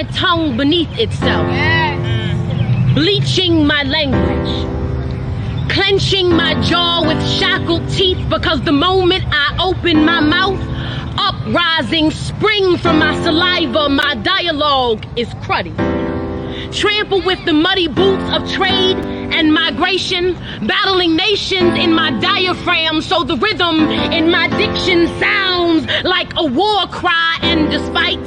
my tongue beneath itself, bleaching my language, clenching my jaw with shackled teeth, because the moment I open my mouth, uprising spring from my saliva, my dialogue is cruddy. Trample with the muddy boots of trade and migration, battling nations in my diaphragm, so the rhythm in my diction sounds like a war cry. And despite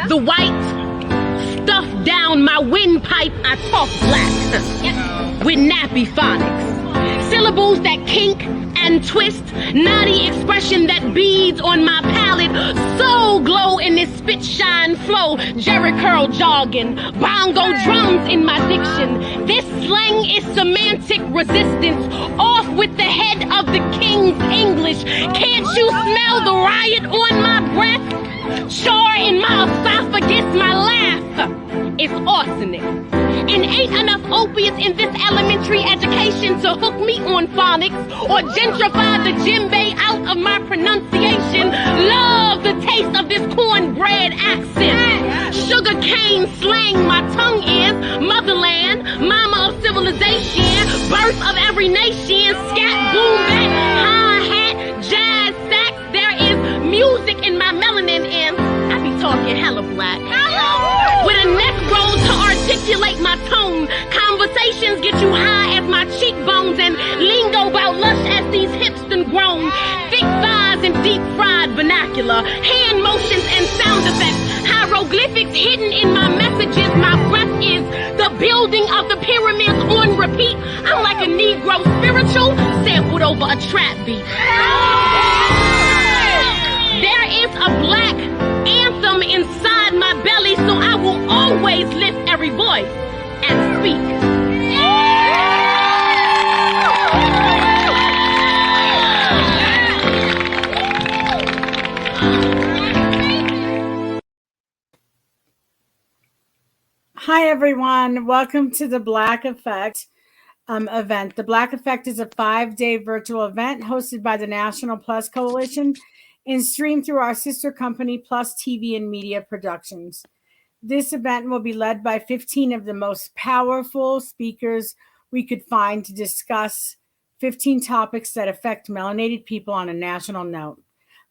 the white stuff down my windpipe, I talk black with nappy phonics, syllables that kink and twist, naughty expression that beads on my palate, so glow in this spit shine flow, Jerry curl jogging, bongo drums in my diction. This slang is semantic resistance, off with the head of the king's English. Can't you smell the riot on my breath? Char in my esophagus, my laugh is arsenic. And ain't enough opiates in this elementary education to hook me on phonics or gentrify the djembe out of my pronunciation. Love the taste of this cornbread accent. Sugar cane slang my tongue is. Motherland, mama of civilization, birth of every nation. Scat, boom, back, hi-hat, jazz, sax. There is music in my melanin and I be talking hella black. With a neck roll to articulate my tone. Conversations get you high as my cheekbones, and lingo bout lush as these hips done grown. Thick thighs and deep fried vernacular, hand motions and sound effects, hieroglyphics hidden in my messages. My breath is the building of the pyramids on repeat. I'm like a Negro spiritual sampled over a trap beat. There is a black anthem inside my belly, so I will always lift every voice and speak. Hi, everyone. Welcome to the Black Effect event. The Black Effect is a 5-day virtual event hosted by the National Plus Coalition and streamed through our sister company, Plus TV and Media Productions. This event will be led by 15 of the most powerful speakers we could find to discuss 15 topics that affect melanated people on a national note.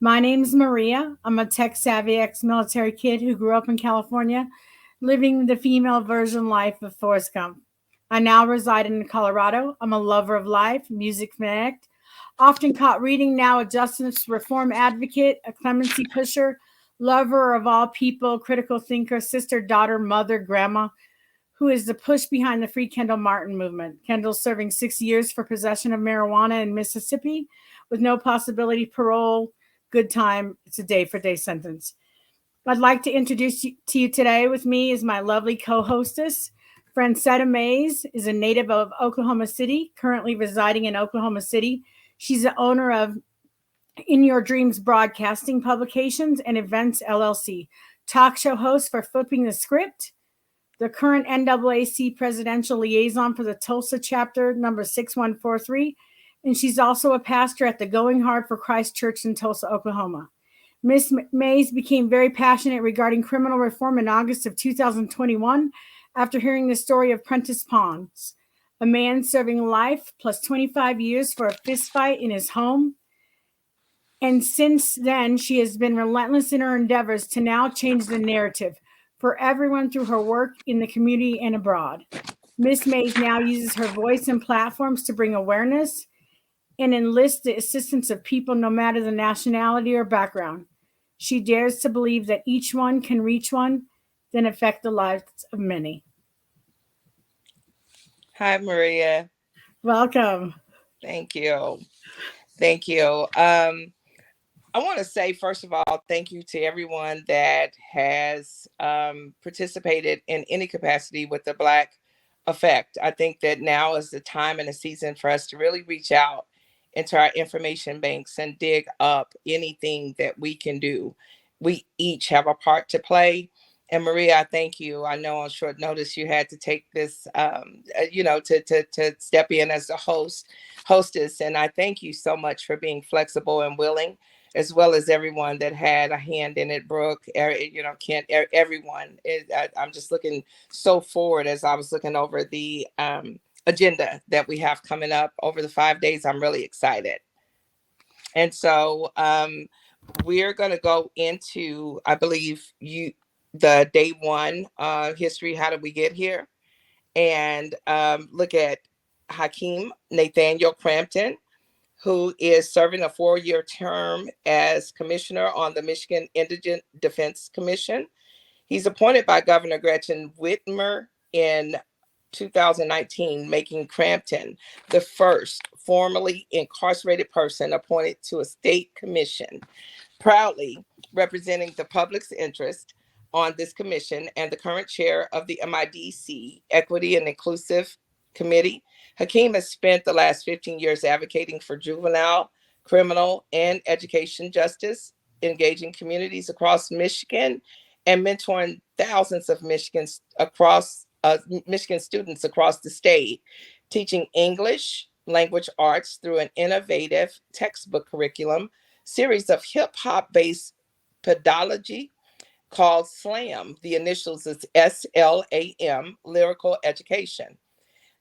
My name is Maria. I'm a tech-savvy ex-military kid who grew up in California, living the female version life of Forrest Gump. I now reside in Colorado. I'm a lover of life, music fanatic, often caught reading, now a justice reform advocate, a clemency pusher, lover of all people, critical thinker, sister, daughter, mother, grandma, who is the push behind the Free Kendall Martin movement. Kendall's serving 6 years for possession of marijuana in Mississippi with no possibility of parole. Good time. It's a day-for-day sentence. I'd like to introduce you to you today. With me is my lovely co-hostess. Francetta Mays is a native of Oklahoma City, currently residing in Oklahoma City. She's the owner of In Your Dreams Broadcasting Publications and Events LLC, talk show host for Flipping the Script, the current NAAC presidential liaison for the Tulsa chapter number 6143, and she's also a pastor at the Going Hard for Christ Church in Tulsa, Oklahoma. Ms. Mays became very passionate regarding criminal reform in August of 2021 after hearing the story of Prentice Pons, a man serving life plus 25 years for a fistfight in his home. And since then, she has been relentless in her endeavors to now change the narrative for everyone through her work in the community and abroad. Ms. Mays now uses her voice and platforms to bring awareness and enlist the assistance of people no matter the nationality or background. She dares to believe that each one can reach one, then affect the lives of many. Hi, Maria. Welcome. Thank you. Thank you. I want to say, first of all, thank you to everyone that has participated in any capacity with the Black Effect. I think that now is the time and the season for us to really reach out into our information banks and dig up anything that we can do. We each have a part to play. And Maria, I thank you. I know on short notice you had to take this, to step in as the hostess. And I thank you so much for being flexible and willing as well as everyone that had a hand in it, Brooke, Kent, everyone. I'm just looking so forward as I was looking over the agenda that we have coming up over the 5 days. I'm really excited. And so we're going to go into, I believe, the day one history. How did we get here? And look at Hakeem Nathaniel Crampton, who is serving a 4-year term as commissioner on the Michigan Indigent Defense Commission. He's appointed by Governor Gretchen Whitmer in 2019, making Crampton the first formerly incarcerated person appointed to a state commission, proudly representing the public's interest on this commission and the current chair of the MIDC Equity and Inclusive Committee. Hakeem has spent the last 15 years advocating for juvenile, criminal, and education justice, engaging communities across Michigan and mentoring thousands of Michigan students across the state, teaching English language arts through an innovative textbook curriculum, series of hip-hop based pedagogy called SLAM. The initials is SLAM, Lyrical Education.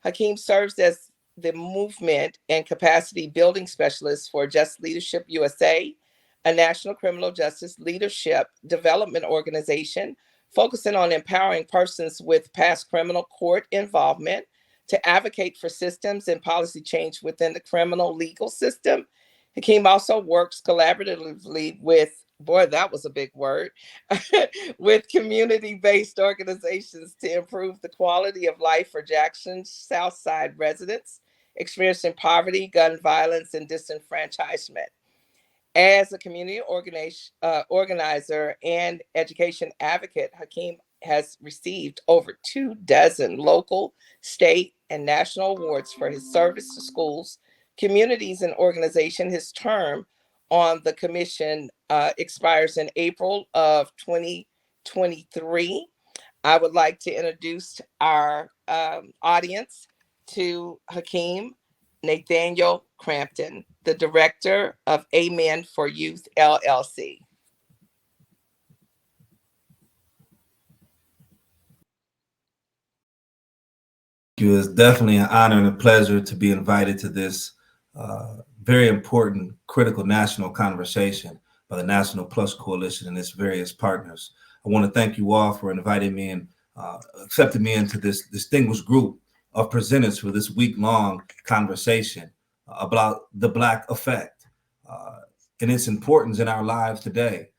Hakeem serves as the movement and capacity building specialist for Just Leadership USA, a national criminal justice leadership development organization focusing on empowering persons with past criminal court involvement to advocate for systems and policy change within the criminal legal system. Hakeem also works collaboratively with, boy, that was a big word, with community-based organizations to improve the quality of life for Jackson's Southside residents experiencing poverty, gun violence, and disenfranchisement. As a community organizer and education advocate, Hakeem has received over 24 local, state, and national awards for his service to schools, communities, and organizations. His term on the commission expires in April of 2023. I would like to introduce our audience to Hakeem Nathaniel Crampton, the director of Amen for Youth, LLC. Thank you. It's definitely an honor and a pleasure to be invited to this very important, critical national conversation by the National Plus Coalition and its various partners. I want to thank you all for inviting me and accepting me into this distinguished group of presenters for this week-long conversation about the Black effect and its importance in our lives today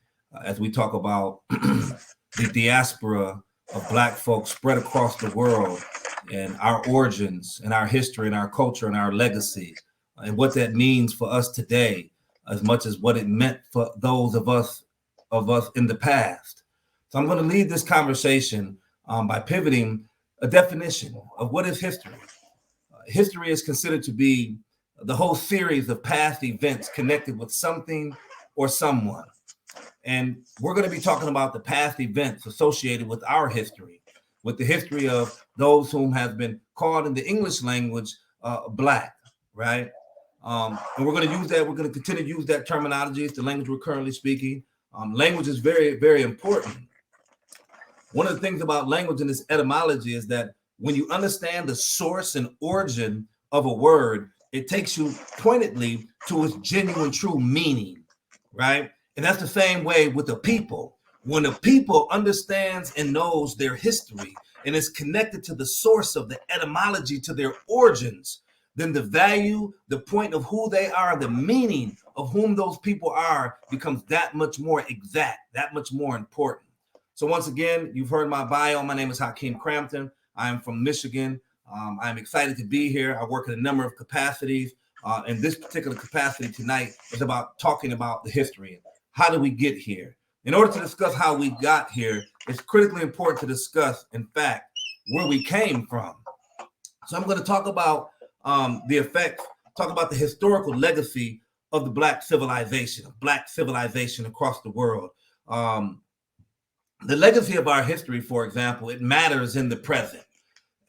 as we talk about the diaspora of Black folks spread across the world and our origins and our history and our culture and our legacy and what that means for us today as much as what it meant for those of us in the past. So I'm going to lead this conversation by pivoting a definition of what is history. History is considered to be the whole series of past events connected with something or someone. And we're going to be talking about the past events associated with our history, with the history of those whom have been called in the English language Black, right? And we're going to use that. We're going to continue to use that terminology. It's the language we're currently speaking. Language is very, very important. One of the things about language and its etymology is that when you understand the source and origin of a word, it takes you pointedly to its genuine, true meaning, right? And that's the same way with the people. When a people understands and knows their history and is connected to the source of the etymology, to their origins, then the value, the point of who they are, the meaning of whom those people are becomes that much more exact, that much more important. So once again, you've heard my bio. My name is Hakeem Crampton. I am from Michigan. I'm excited to be here. I work in a number of capacities. And this particular capacity tonight is about talking about the history. How did we get here? In order to discuss how we got here, it's critically important to discuss, in fact, where we came from. So I'm going to talk about the effect, talk about the historical legacy of the Black civilization across the world. The legacy of our history, for example, it matters in the present.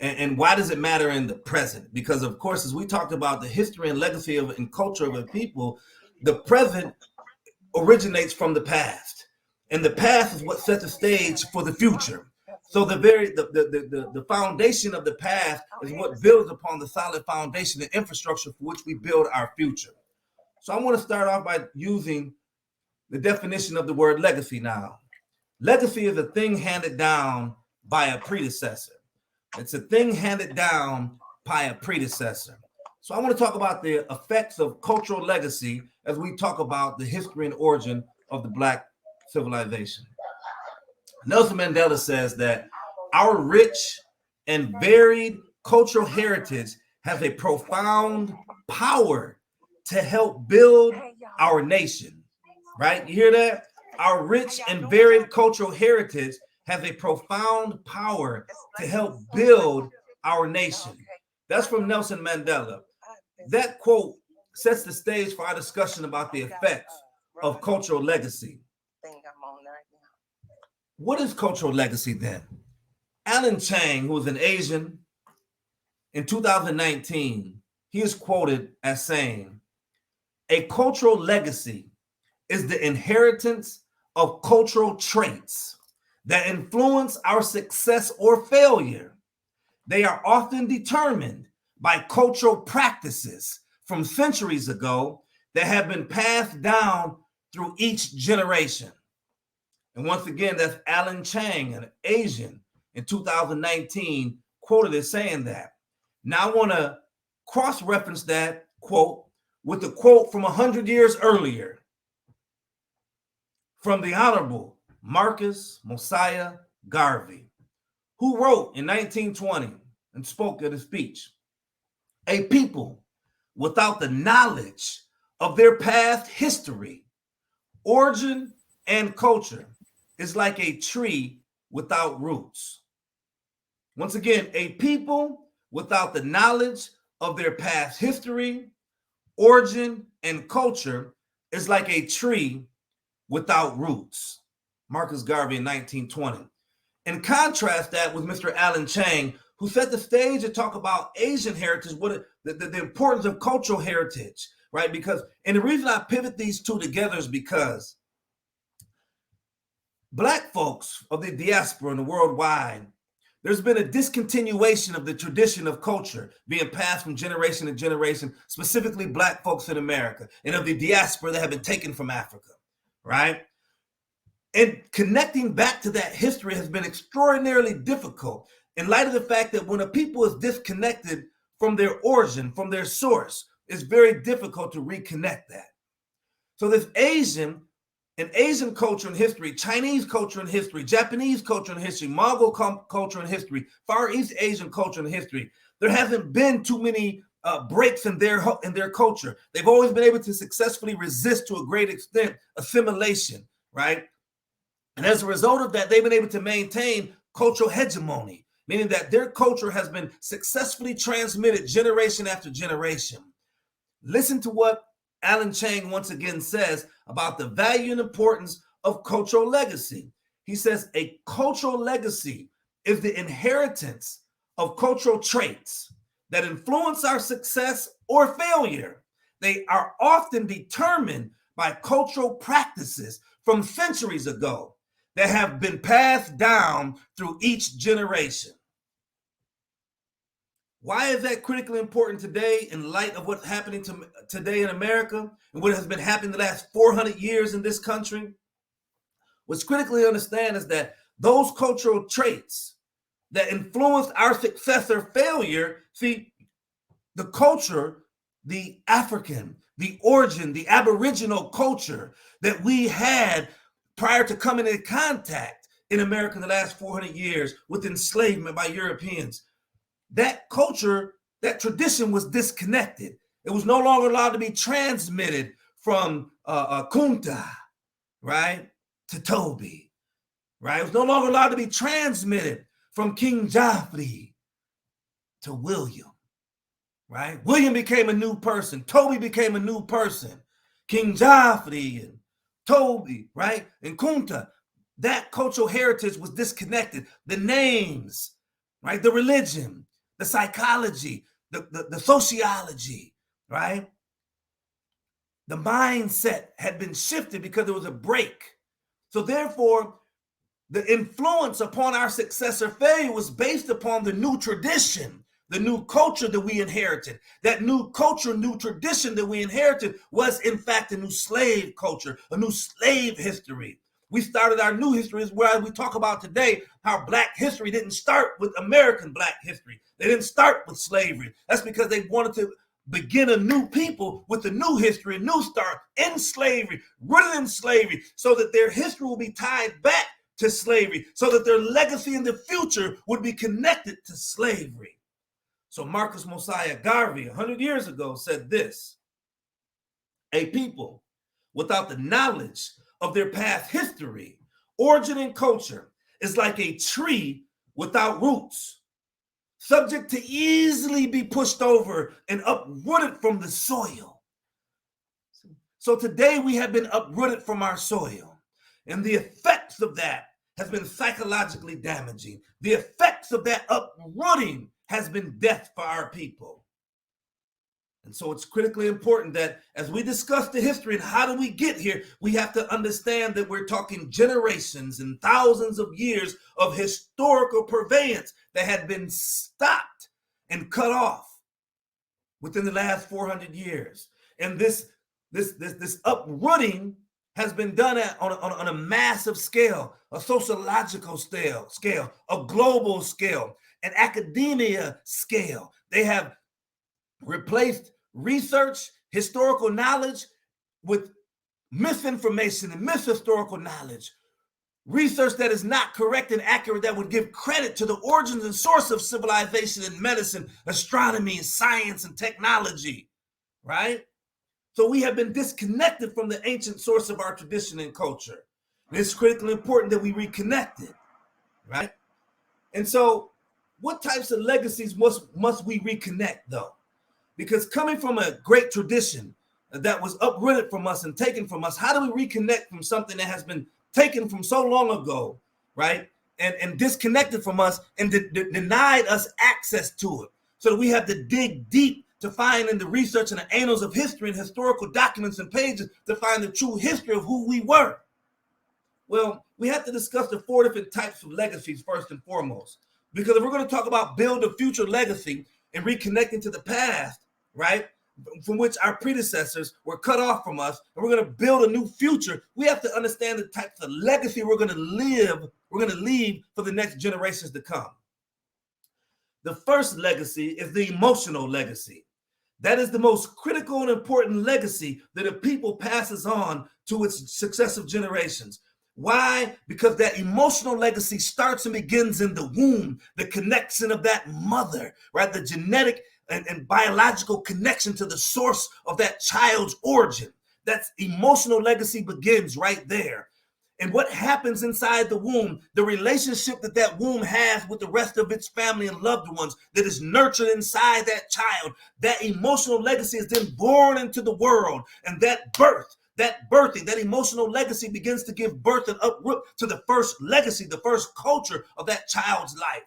And why does it matter in the present? Because, of course, as we talked about the history and legacy of and culture of a people, the present originates from the past, and the past is what sets the stage for the future. So the foundation of the past is what builds upon the solid foundation and infrastructure for which we build our future. So I want to start off by using the definition of the word legacy now. Legacy is a thing handed down by a predecessor. It's a thing handed down by a predecessor. So I want to talk about the effects of cultural legacy as we talk about the history and origin of the Black civilization. Nelson Mandela says that our rich and varied cultural heritage has a profound power to help build our nation. Right? You hear that? Our rich and varied cultural heritage has a profound power to help build our nation. That's from Nelson Mandela. That quote sets the stage for our discussion about the effects of cultural legacy. What is cultural legacy then? Alan Chang, who is an Asian, in 2019, he is quoted as saying, "A cultural legacy is the inheritance of cultural traits that influence our success or failure. They are often determined by cultural practices from centuries ago that have been passed down through each generation." And once again, that's Alan Chang, an Asian, in 2019, quoted as saying that. Now I want to cross-reference that quote with the quote from 100 years earlier from the Honorable Marcus Mosiah Garvey, who wrote in 1920 and spoke at a speech, "A people without the knowledge of their past history, origin, and culture is like a tree without roots." Once again, a people without the knowledge of their past history, origin, and culture is like a tree without roots. Marcus Garvey in 1920. And contrast that with Mr. Alan Chang, who set the stage to talk about Asian heritage, the importance of cultural heritage, right? Because, and the reason I pivot these two together is because Black folks of the diaspora and the worldwide, there's been a discontinuation of the tradition of culture being passed from generation to generation, specifically Black folks in America and of the diaspora that have been taken from Africa, right? And connecting back to that history has been extraordinarily difficult in light of the fact that when a people is disconnected from their origin, from their source, it's very difficult to reconnect that. So this Asian culture and history, Chinese culture and history, Japanese culture and history, Mongol culture and history, Far East Asian culture and history, there hasn't been too many breaks in their culture. They've always been able to successfully resist to a great extent assimilation, right? And as a result of that, they've been able to maintain cultural hegemony, meaning that their culture has been successfully transmitted generation after generation. Listen to what Alan Chang once again says about the value and importance of cultural legacy. He says a cultural legacy is the inheritance of cultural traits that influence our success or failure. They are often determined by cultural practices from centuries ago that have been passed down through each generation. Why is that critically important today in light of what's happening today in America and what has been happening the last 400 years in this country? What's critically understand is that those cultural traits that influence our success or failure, see, the culture, the African, the origin, the Aboriginal culture that we had prior to coming in contact in America in the last 400 years with enslavement by Europeans, that culture, that tradition was disconnected. It was no longer allowed to be transmitted from Kunta, right, to Toby, right? It was no longer allowed to be transmitted from King Joffrey to William, right? William became a new person. Toby became a new person. King Joffrey and Toby, right, and Kunta, that cultural heritage was disconnected. The names, right, the religion, the psychology, the sociology, right? The mindset had been shifted because there was a break. So therefore, the influence upon our success or failure was based upon the new tradition, the new culture that we inherited. That new culture, new tradition that we inherited was in fact a new slave culture, a new slave history. We started our new history, is where we talk about today how Black history didn't start with American Black history. They didn't start with slavery. That's because they wanted to begin a new people with a new history, a new start in slavery, rooted in slavery, so that their history will be tied back to slavery, so that their legacy in the future would be connected to slavery. So Marcus Mosiah Garvey, 100 years ago, said this: a people without the knowledge of their past history, origin, and culture is like a tree without roots, subject to easily be pushed over and uprooted from the soil. So today we have been uprooted from our soil, and the effects of that has been psychologically damaging. The effects of that uprooting has been death for our people. And so it's critically important that as we discuss the history and how do we get here, we have to understand that we're talking generations and thousands of years of historical purveyance that had been stopped and cut off within the last 400 years. And this uprooting has been done on a massive scale, a sociological scale, a global scale, an academia scale. They have replaced research, historical knowledge with misinformation and mishistorical knowledge. Research that is not correct and accurate, that would give credit to the origins and source of civilization and medicine, astronomy, and science and technology, right? So we have been disconnected from the ancient source of our tradition and culture. And it's critically important that we reconnect it, right? And so what types of legacies must we reconnect, though? Because coming from a great tradition that was uprooted from us and taken from us, how do we reconnect from something that has been taken from so long ago, right? And disconnected from us and denied us access to it, so that we have to dig deep to find in the research and the annals of history and historical documents and pages to find the true history of who we were. Well, we have to discuss the 4 different types of legacies first and foremost, because if we're going to talk about build a future legacy and reconnecting to the past, right, from which our predecessors were cut off from us, and we're going to build a new future, we have to understand the types of legacy we're going to leave for the next generations to come. The first legacy is the emotional legacy. That is the most critical and important legacy that a people passes on to its successive generations. Why? Because that emotional legacy starts and begins in the womb, the connection of that mother, right? The genetic and biological connection to the source of that child's origin. That emotional legacy begins right there. And what happens inside the womb, the relationship that that womb has with the rest of its family and loved ones that is nurtured inside that child, that emotional legacy is then born into the world. And that birthing, that emotional legacy begins to give birth and uproot to the first legacy, the first culture of that child's life,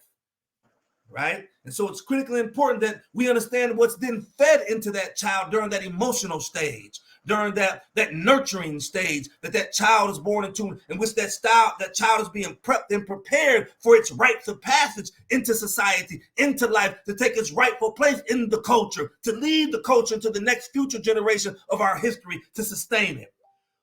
right? And so it's critically important that we understand what's then fed into that child during that emotional stage, during that nurturing stage that child is born into, in which that child is being prepped and prepared for its rites of passage into society, into life, to take its rightful place in the culture, to lead the culture to the next future generation of our history, to sustain it.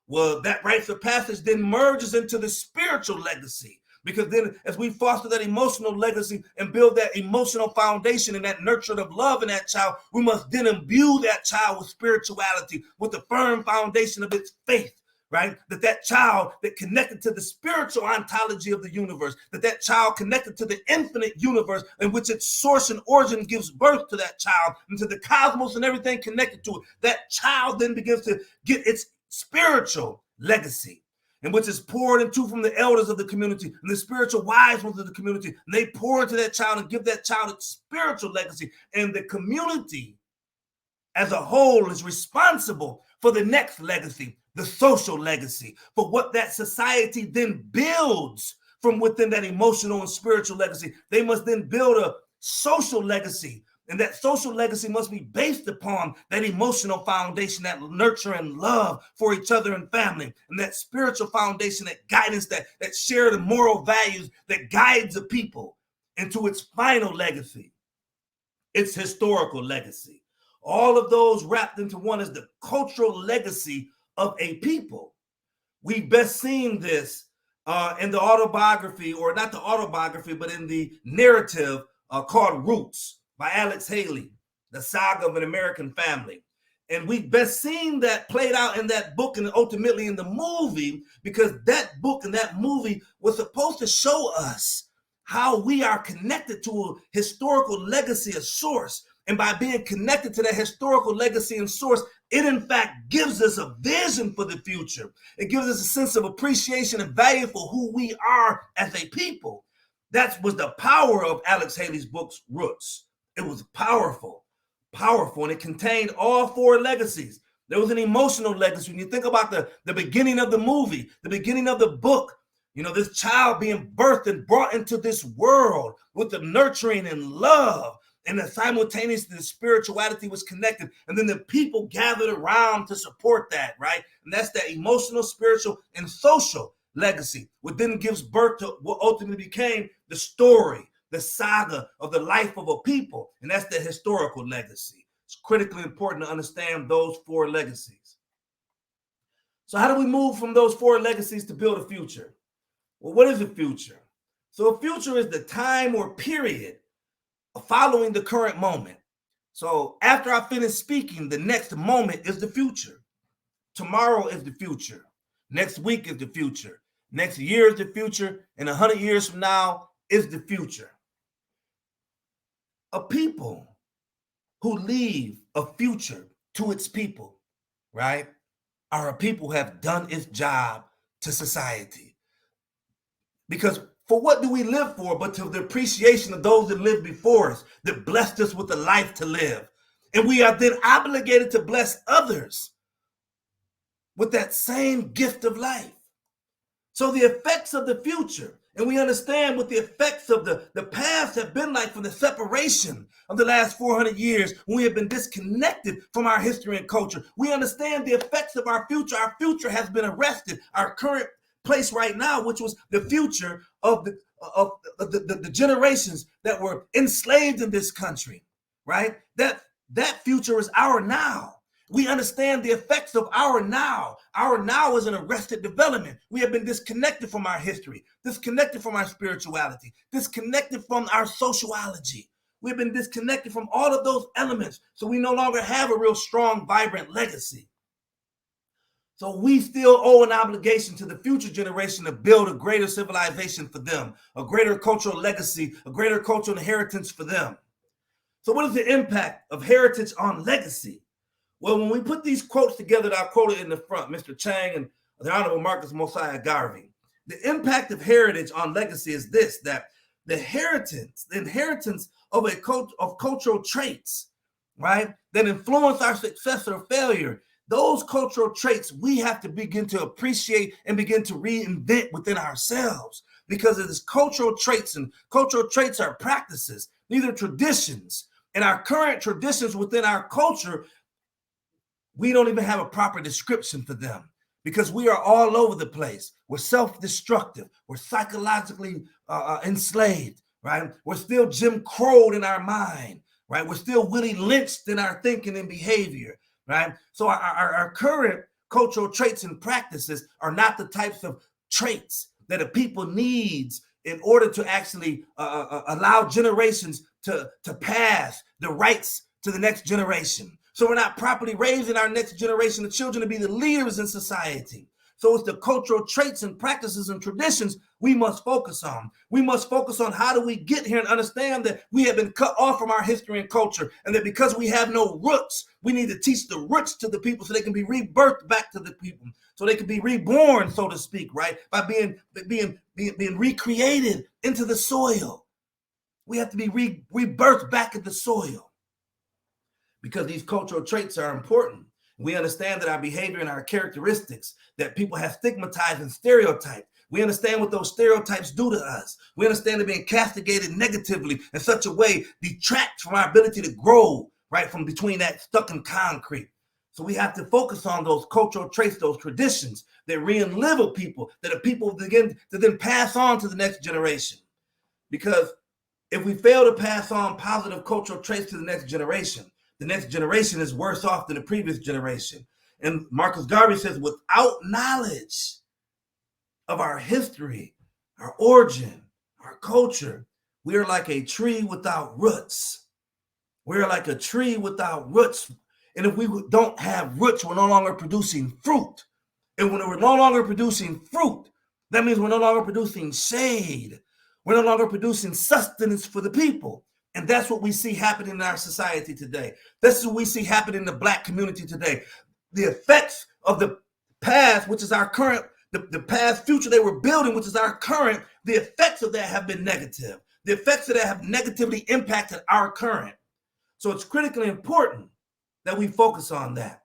Well, that rites of passage then merges into the spiritual legacy, because then as we foster that emotional legacy and build that emotional foundation and that nurture of love in that child, we must then imbue that child with spirituality, with the firm foundation of its faith, right? That child that connected to the spiritual ontology of the universe, that child connected to the infinite universe in which its source and origin gives birth to that child and to the cosmos and everything connected to it. That child then begins to get its spiritual legacy, and which is poured into from the elders of the community and the spiritual wise ones of the community. And they pour into that child and give that child its spiritual legacy. And the community as a whole is responsible for the next legacy, the social legacy, for what that society then builds from within that emotional and spiritual legacy. They must then build a social legacy And that social legacy must be based upon that emotional foundation, that nurture and love for each other and family, and that spiritual foundation, that guidance, that share the moral values that guides the people into its final legacy, its historical legacy. All of those wrapped into one is the cultural legacy of a people. We best seen this in the autobiography, or not the autobiography, but in the narrative called Roots by Alex Haley, the saga of an American family. And we best seen that played out in that book and ultimately in the movie, because that book and that movie was supposed to show us how we are connected to a historical legacy, a source. And by being connected to that historical legacy and source, it in fact gives us a vision for the future. It gives us a sense of appreciation and value for who we are as a people. That was the power of Alex Haley's book, Roots. It was powerful, and it contained all four legacies. There was an emotional legacy. When you think about the beginning of the movie, the beginning of the book, you know, this child being birthed and brought into this world with the nurturing and love, and that simultaneously the spirituality was connected. And then the people gathered around to support that, right? And that's that emotional, spiritual, and social legacy, what then gives birth to what ultimately became the story, the saga of the life of a people. And that's the historical legacy. It's critically important to understand those four legacies. So how do we move from those four legacies to build a future? Well, what is a future? So a future is the time or period following the current moment. So after I finish speaking, the next moment is the future. Tomorrow is the future. Next week is the future. Next year is the future. And 100 years from now is the future. A people who leave a future to its people, right, are a people who have done its job to society. Because for what do we live for but to the appreciation of those that lived before us, that blessed us with a life to live. And we are then obligated to bless others with that same gift of life. So the effects of the future, and we understand what the effects of the past have been like from the separation of the last 400 years when we have been disconnected from our history and culture. We understand the effects of our future. Our future has been arrested. Our current place right now, which was the future of the generations that were enslaved in this country, right? That future is our now. We understand the effects of our now. Our now is an arrested development. We have been disconnected from our history, disconnected from our spirituality, disconnected from our sociology. We've been disconnected from all of those elements. So we no longer have a real strong, vibrant legacy. So we still owe an obligation to the future generation to build a greater civilization for them, a greater cultural legacy, a greater cultural inheritance for them. So what is the impact of heritage on legacy? Well, when we put these quotes together that I quoted in the front, Mr. Chang and the Honorable Marcus Mosiah Garvey, the impact of heritage on legacy is this, that the inheritance of cultural traits, right, that influence our success or failure, those cultural traits we have to begin to appreciate and begin to reinvent within ourselves, because it is cultural traits, and cultural traits are practices, these are traditions. And our current traditions within our culture, we don't even have a proper description for them because we are all over the place. We're self-destructive. We're psychologically enslaved, right? We're still Jim Crowed in our mind, right? We're still Willie Lynched in our thinking and behavior, right? So our current cultural traits and practices are not the types of traits that a people needs in order to actually allow generations to pass the rights to the next generation. So we're not properly raising our next generation of children to be the leaders in society. So it's the cultural traits and practices and traditions we must focus on. We must focus on how do we get here and understand that we have been cut off from our history and culture, and that because we have no roots, we need to teach the roots to the people so they can be rebirthed back to the people, so they can be reborn, so to speak, right? By being recreated into the soil. We have to be rebirthed back in the soil, because these cultural traits are important. We understand that our behavior and our characteristics that people have stigmatized and stereotyped, We understand what those stereotypes do to us. We understand that being castigated negatively in such a way detracts from our ability to grow, right, from between that stuck in concrete. So we have to focus on those cultural traits, those traditions that re-enlive people, that a people begin to then pass on to the next generation. Because if we fail to pass on positive cultural traits to the next generation is worse off than the previous generation. And Marcus Garvey says, without knowledge of our history, our origin, our culture, we are like a tree without roots. We're like a tree without roots. And if we don't have roots, we're no longer producing fruit. And when we're no longer producing fruit, that means we're no longer producing shade. We're no longer producing sustenance for the people. And that's what we see happening in our society today. This is what we see happening in the Black community today. The effects of the past, which is our current, the past future they were building, which is our current, the effects of that have been negative. The effects of that have negatively impacted our current. So it's critically important that we focus on that.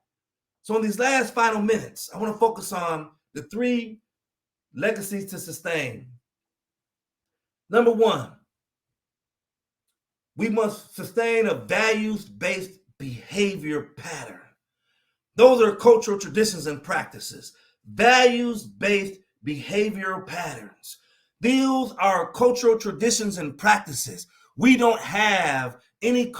So in these last final minutes, I want to focus on the 3 legacies to sustain. Number 1, we must sustain a values-based behavior pattern. Those are cultural traditions and practices. Values-based behavioral patterns. These are cultural traditions and practices. We don't have any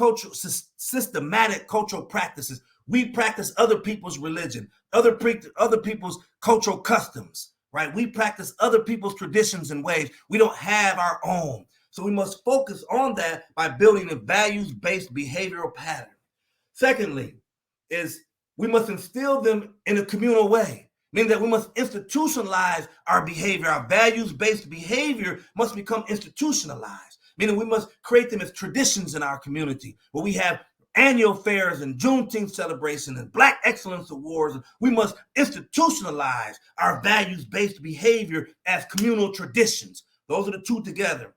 systematic cultural practices. We practice other people's religion, other people's cultural customs, right? We practice other people's traditions and ways. We don't have our own. So we must focus on that by building a values-based behavioral pattern. Secondly, is we must instill them in a communal way, meaning that we must institutionalize our behavior. Our values-based behavior must become institutionalized, meaning we must create them as traditions in our community, where we have annual fairs and Juneteenth celebration and Black Excellence Awards. We must institutionalize our values-based behavior as communal traditions. Those are the 2 together.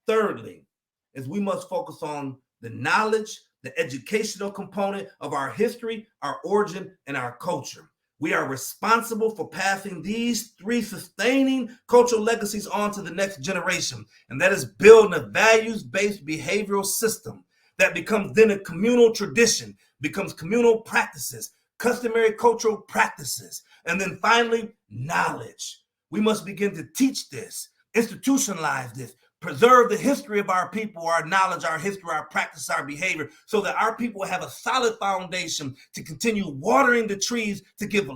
Thirdly, is we must focus on the knowledge, the educational component of our history, our origin, and our culture. We are responsible for passing these 3 sustaining cultural legacies on to the next generation, and that is building a values-based behavioral system that becomes then a communal tradition, becomes communal practices, customary cultural practices, and then finally, knowledge. We must begin to teach this, institutionalize this, preserve the history of our people, our knowledge, our history, our practice, our behavior, so that our people have a solid foundation to continue watering the trees to give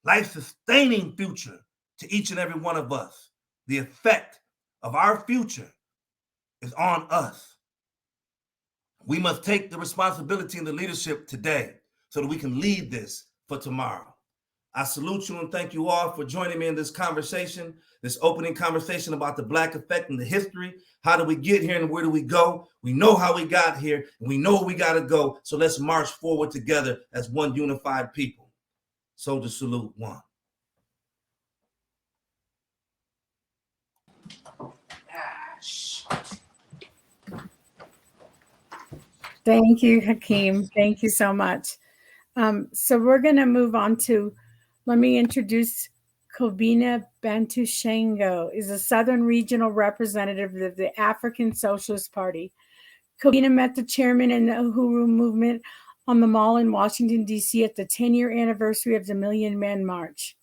life-sustaining future to each and every one of us. The effect of our future is on us. We must take the responsibility and the leadership today so that we can lead this for tomorrow. I salute you and thank you all for joining me in this conversation, this opening conversation about the Black effect and the history. How do we get here and where do we go? We know how we got here and we know where we got to go. So let's march forward together as one unified people. Soldier salute 1. Thank you, Hakeem. Thank you so much. So we're going to move on to, let me introduce Kobina Bantushengo, is a Southern regional representative of the African Socialist Party. Kobina met the chairman in the Uhuru movement on the Mall in Washington, D.C. at the 10-year anniversary of the Million Men March.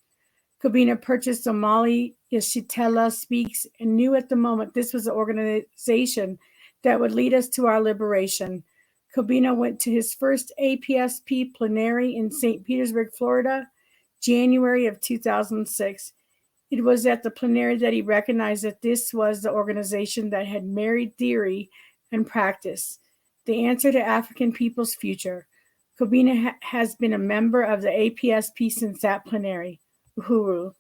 Kobina purchased Omali Yeshitela Speaks and knew at the moment this was the organization that would lead us to our liberation. Kobina went to his first APSP plenary in St. Petersburg, Florida, January of 2006. It was at the plenary that he recognized that this was the organization that had married theory and practice, the answer to African people's future. Kobina has been a member of the APSP since that plenary. Uhuru.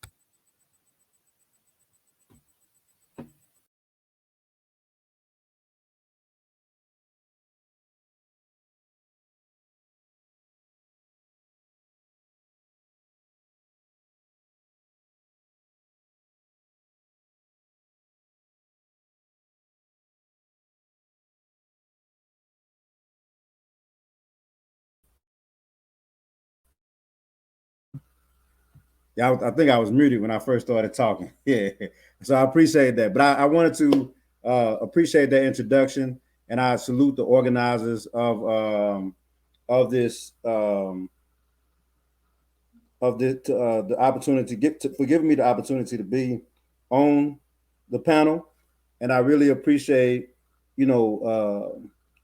Yeah, I think I was muted when I first started talking. Yeah, so I appreciate that. But I wanted to appreciate that introduction, and I salute the organizers of this the opportunity to for giving me the opportunity to be on the panel, and I really appreciate all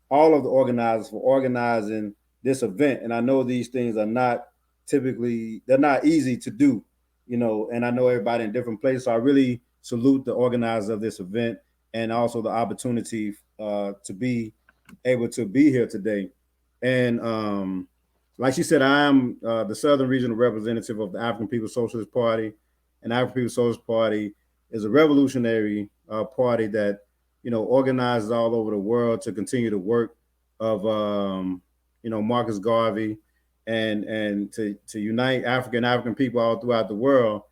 of the organizers for organizing this event. And I know these things are not they're not easy to do, and I know everybody in different places. So I really salute the organizers of this event and also the opportunity to be able to be here today. And like she said, I am the Southern Regional Representative of the African People's Socialist Party. And the African People's Socialist Party is a revolutionary party that organizes all over the world to continue the work of Marcus Garvey and to unite African people all throughout the world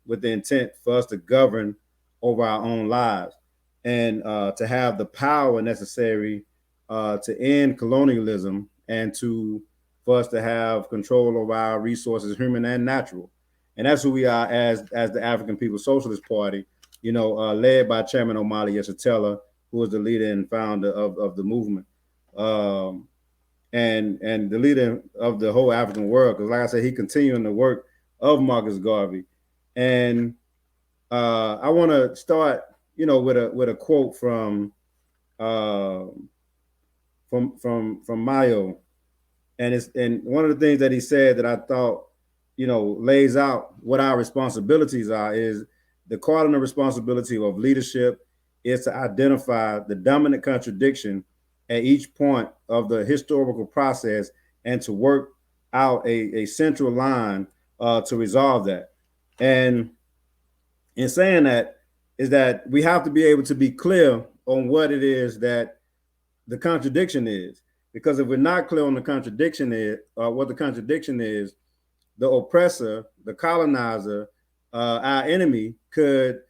with the intent for us to govern over our own lives and to have the power necessary to end colonialism and for us to have control over our resources, human and natural. And that's who we are as the African People's Socialist Party, led by Chairman Omali Yeshitela, who was the leader and founder of the movement, and the leader of the whole African world. Because, like I said, he continuing the work of Marcus Garvey. And I want to start, with a quote from Mayo, and one of the things that he said that I thought lays out what our responsibilities are is the cardinal responsibility of leadership is to identify the dominant contradiction at each point of the historical process and to work out a central line to resolve that. And in saying that is that we have to be able to be clear on what it is that the contradiction is. Because if we're not clear on the contradiction is, what the contradiction is, the oppressor, the colonizer, our enemy could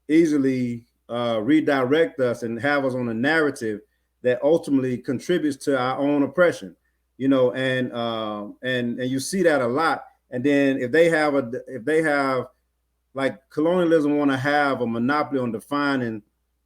easily redirect us and have us on a narrative that ultimately contributes to our own oppression. And you see that a lot. And then if they have like colonialism want to have a monopoly on defining,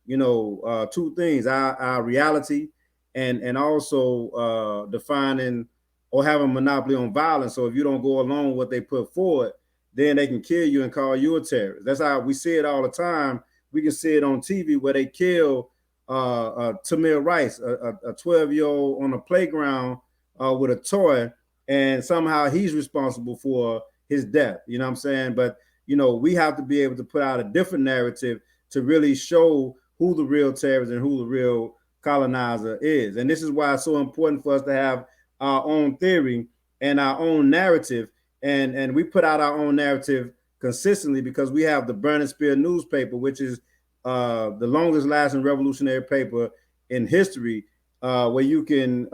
two things: our reality and also defining or have a monopoly on violence. So if you don't go along with what they put forward, then they can kill you and call you a terrorist. That's how we see it all the time. We can see it on TV where they kill Tamir Rice, a 12-year-old on a playground with a toy, and somehow he's responsible for his death. You know what I'm saying? But we have to be able to put out a different narrative to really show who the real terrorist and who the real colonizer is. And this is why it's so important for us to have our own theory and our own narrative. And we put out our own narrative consistently because we have the Burning Spear newspaper, which is the longest lasting revolutionary paper in history, where you can,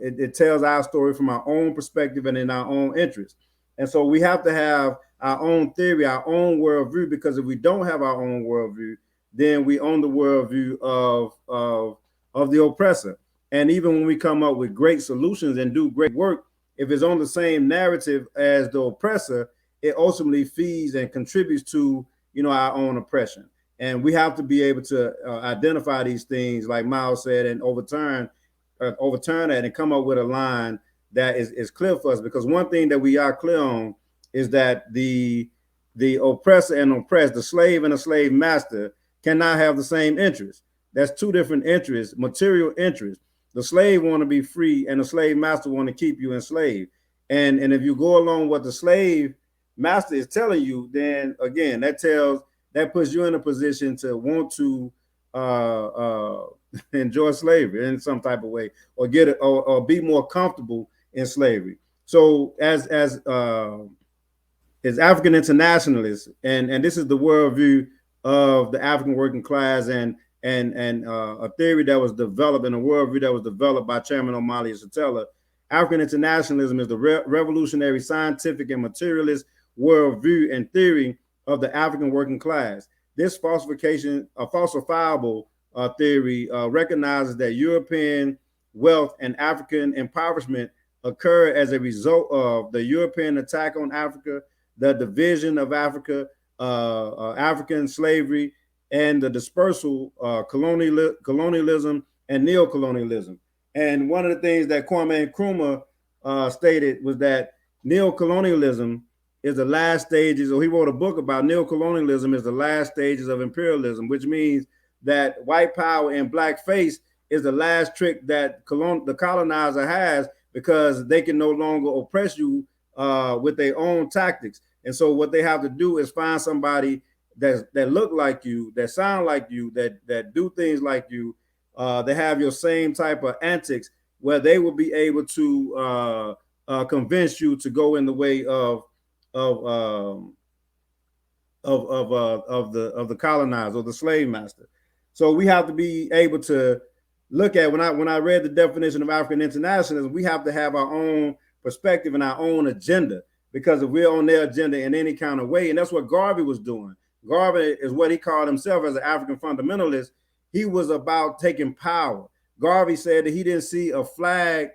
it tells our story from our own perspective and in our own interest. And so we have to have our own theory, our own worldview, because if we don't have our own worldview, then we own the worldview of the oppressor. And even when we come up with great solutions and do great work, if it's on the same narrative as the oppressor, it ultimately feeds and contributes to our own oppression. And we have to be able to identify these things, like Miles said, and overturn that and come up with a line that is clear for us. Because one thing that we are clear on is that the oppressor and oppressed, the slave and the slave master, cannot have the same interests. That's two different interests, material interests. The slave want to be free, and the slave master want to keep you enslaved. And if you go along what the slave master is telling you, then again, that puts you in a position to want to enjoy slavery in some type of way, or get it, or be more comfortable in slavery. So as African internationalists, and this is the worldview of the African working class, and a theory that was developed, and a worldview that was developed by Chairman Omali Yeshitela. African internationalism is the revolutionary, scientific, and materialist worldview and theory of the African working class. This falsifiable theory recognizes that European wealth and African impoverishment occur as a result of the European attack on Africa, the division of Africa, African slavery, and the dispersal, colonialism and neocolonialism. And one of the things that Kwame Nkrumah stated was that neocolonialism is the last stages, or he wrote a book about neocolonialism is the last stages of imperialism, which means that white power and blackface is the last trick that the colonizer has, because they can no longer oppress you with their own tactics. And so what they have to do is find somebody that look like you, that sound like you, that do things like you, that have your same type of antics, where they will be able to convince you to go in the way of the colonizer or the slave master. So we have to be able to look at, when I read the definition of African internationalism, we have to have our own perspective and our own agenda, because if we're on their agenda in any kind of way, and that's what Garvey was doing. Garvey is what he called himself as an African fundamentalist. He was about taking power. Garvey said that he didn't see a flag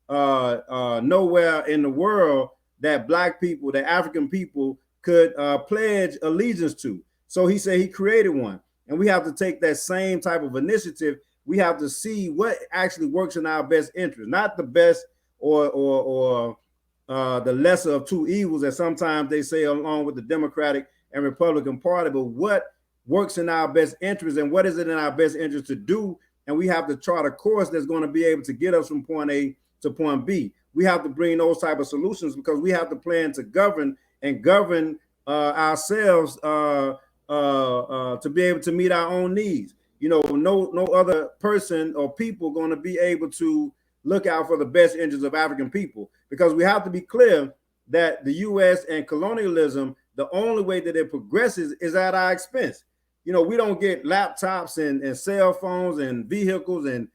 nowhere in the world that black people, that African people could pledge allegiance to. So he said he created one. And we have to take that same type of initiative. We have to see what actually works in our best interest, not the best or the lesser of two evils, as sometimes they say along with the Democratic and Republican Party, but what works in our best interest, and what is it in our best interest to do. And we have to chart a course that's going to be able to get us from point A to point B. We have to bring those type of solutions, because we have to plan to govern ourselves to be able to meet our own needs. You know, no other person or people going to be able to look out for the best interests of African people, because we have to be clear that the U.S. and colonialism, the only way that it progresses is at our expense. You know, we don't get laptops and cell phones and vehicles and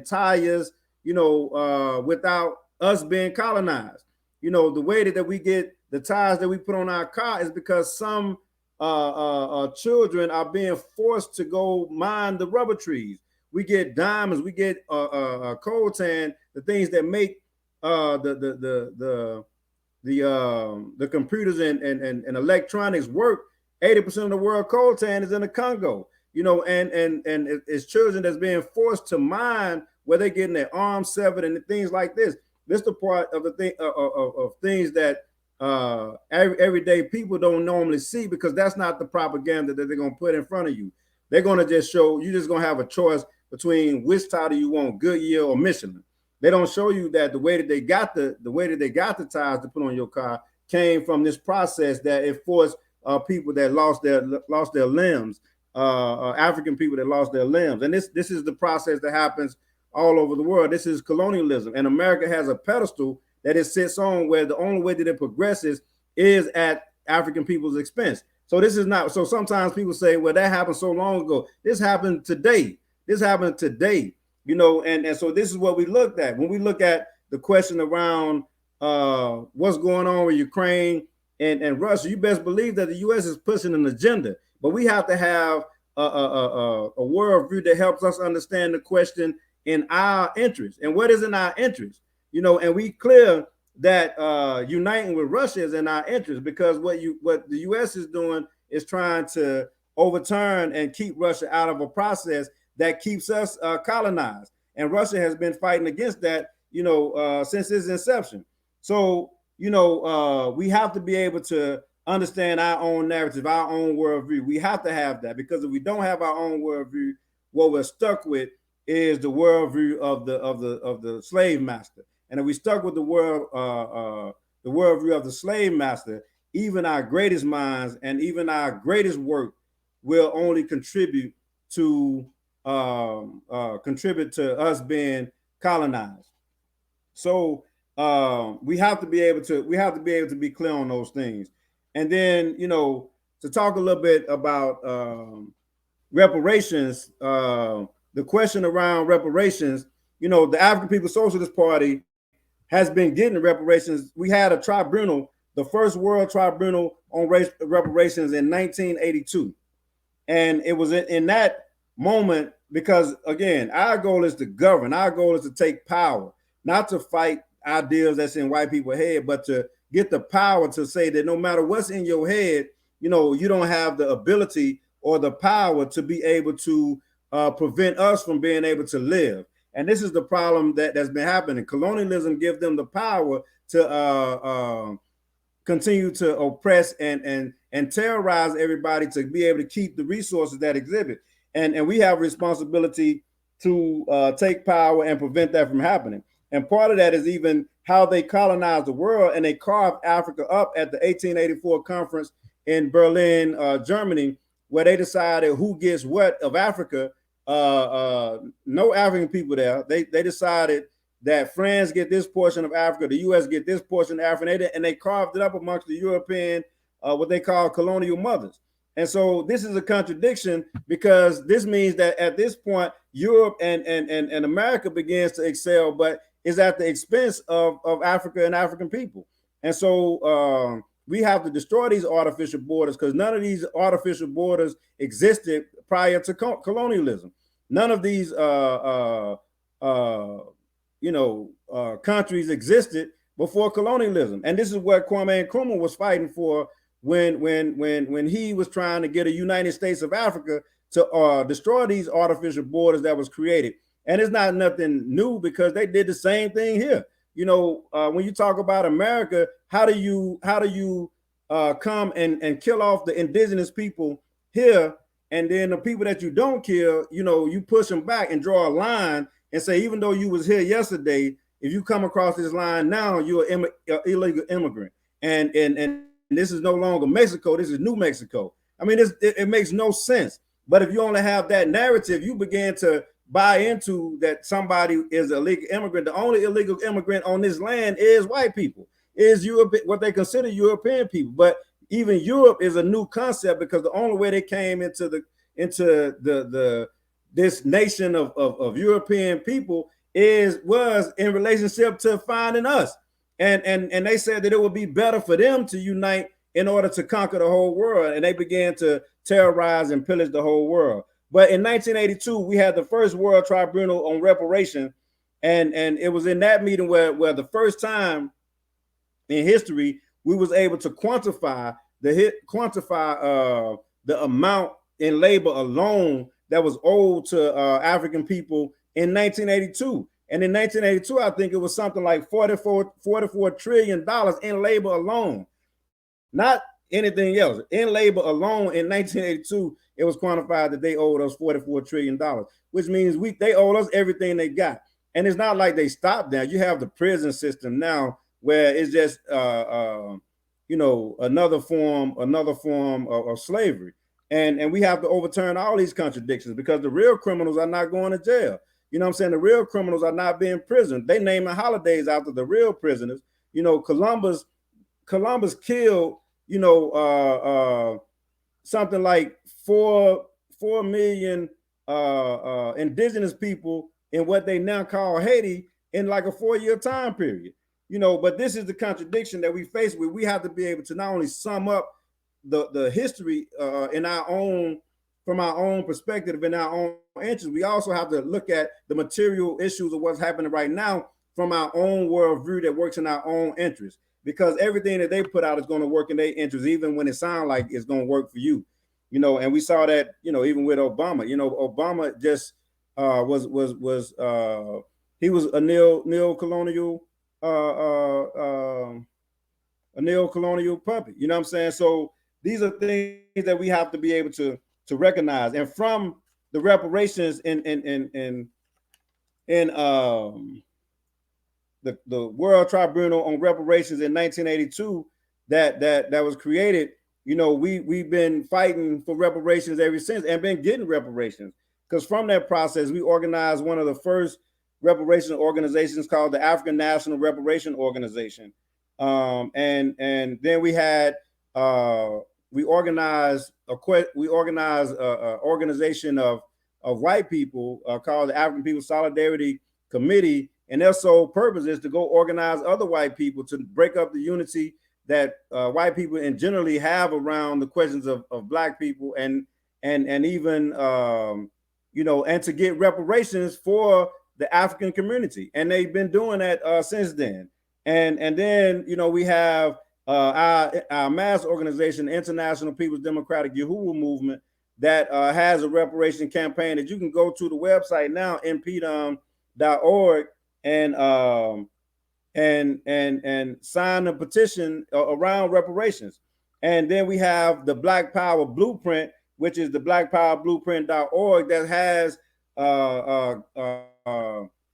tires, you know, without us being colonized. You know, the way that we get the tires that we put on our car is because some children are being forced to go mine the rubber trees. We get diamonds, we get coltan, the things that make the computers and electronics work. 80% of the world coltan is in the Congo, you know, and it's children that's being forced to mine, where they're getting their arms severed and things like this. This is the part of the thing of things that everyday people don't normally see, because that's not the propaganda that they're going to put in front of you. They're going to just show you, just going to have a choice between which title you want, Goodyear or Michelin. They don't show you that the way that they got the tires to put on your car came from this process that it forced people that lost their limbs, African people that lost their limbs. And this is the process that happens all over the world. This is colonialism, and America has a pedestal that it sits on, where the only way that it progresses is at African people's expense. So this is not, so sometimes people say, well, that happened so long ago. This happened today. This happened today, you know, and so this is what we looked at. When we look at the question around what's going on with Ukraine and Russia, you best believe that the U.S. is pushing an agenda, but we have to have a worldview that helps us understand the question in our interest. And what is in our interest? You know, and we clear that uniting with Russia is in our interest, because what the U.S. is doing is trying to overturn and keep Russia out of a process that keeps us colonized. And Russia has been fighting against that, you know, since its inception. So, you know, we have to be able to understand our own narrative, our own worldview. We have to have that, because if we don't have our own worldview, what we're stuck with is the worldview of the slave master. And if we stuck with the worldview of the slave master, even our greatest minds and even our greatest work will only contribute to us being colonized. So we have to be able to be clear on those things. And then, you know, to talk a little bit about reparations, the question around reparations, you know, the African People's Socialist Party has been getting reparations. We had a tribunal, the first world tribunal on reparations in 1982. And it was in that moment, because again, our goal is to govern. Our goal is to take power, not to fight ideas that's in white people's head, but to get the power to say that no matter what's in your head, you know, you don't have the ability or the power to be able to prevent us from being able to live. And this is the problem that's been happening. Colonialism gives them the power to continue to oppress and terrorize everybody to be able to keep the resources that exhibit. And we have a responsibility to take power and prevent that from happening. And part of that is even how they colonized the world, and they carved Africa up at the 1884 conference in Berlin, Germany, where they decided who gets what of Africa. No African people there. They decided that France get this portion of Africa, the U.S. get this portion of Africa, and they carved it up amongst the European, what they call colonial mothers. And so this is a contradiction, because this means that at this point, Europe and America begins to excel, but is at the expense of Africa and African people. And so we have to destroy these artificial borders, because none of these artificial borders existed prior to colonialism. None of these countries existed before colonialism. And this is what Kwame Nkrumah was fighting for when he was trying to get a United States of Africa to destroy these artificial borders that was created. And it's not nothing new, because they did the same thing here. You know, when you talk about America, how do you come and kill off the indigenous people here, and then the people that you don't kill, you know, you push them back and draw a line and say, even though you was here yesterday, if you come across this line now, you're an illegal immigrant. And this is no longer Mexico, this is New Mexico. I mean, it makes no sense. But if you only have that narrative, you begin to buy into that somebody is a legal immigrant. The only illegal immigrant on this land is white people, is Europe, what they consider European people. But even Europe is a new concept, because the only way they came into this nation of European people was in relationship to finding us. And they said that it would be better for them to unite in order to conquer the whole world. And they began to terrorize and pillage the whole world. But in 1982, we had the first World Tribunal on Reparation. And it was in that meeting where the first time in history we was able to quantify the amount in labor alone that was owed to African people in 1982. And in 1982, I think it was something like $44 trillion in labor alone, not anything else. In labor alone in 1982, it was quantified that they owed us $44 trillion, which means they owed us everything they got. And it's not like they stopped there. You have the prison system now, where it's just another form of slavery. And we have to overturn all these contradictions, because the real criminals are not going to jail. You know what I'm saying? The real criminals are not being imprisoned. They naming holidays after the real prisoners. You know, Columbus killed, something like 4 million indigenous people in what they now call Haiti in like a 4-year time period. You know, but this is the contradiction that we face with. We have to be able to not only sum up the history from our own perspective, in our own interest, we also have to look at the material issues of what's happening right now from our own worldview that works in our own interest. Because everything that they put out is going to work in their interest, even when it sounds like it's going to work for you. You know, and we saw that, even with Obama. You know, Obama just he was a neo-colonial puppet. You know what I'm saying? So these are things that we have to be able to recognize. And from the reparations in the World Tribunal on Reparations in 1982 that was created, we've been fighting for reparations ever since, and been getting reparations. Because from that process, we organized one of the first reparation organizations called the African National Reparation Organization. And then we had we organized a organization of white people called the African People's Solidarity Committee, and their sole purpose is to go organize other white people to break up the unity that white people and generally have around the questions of Black people, and even and to get reparations for the African community. And they've been doing that since then. And then we have our mass organization, International People's Democratic Uhuru Movement, that has a reparation campaign that you can go to the website now, npdom.org, and sign a petition around reparations. And then we have the Black Power Blueprint, which is the blackpowerblueprint.org, that has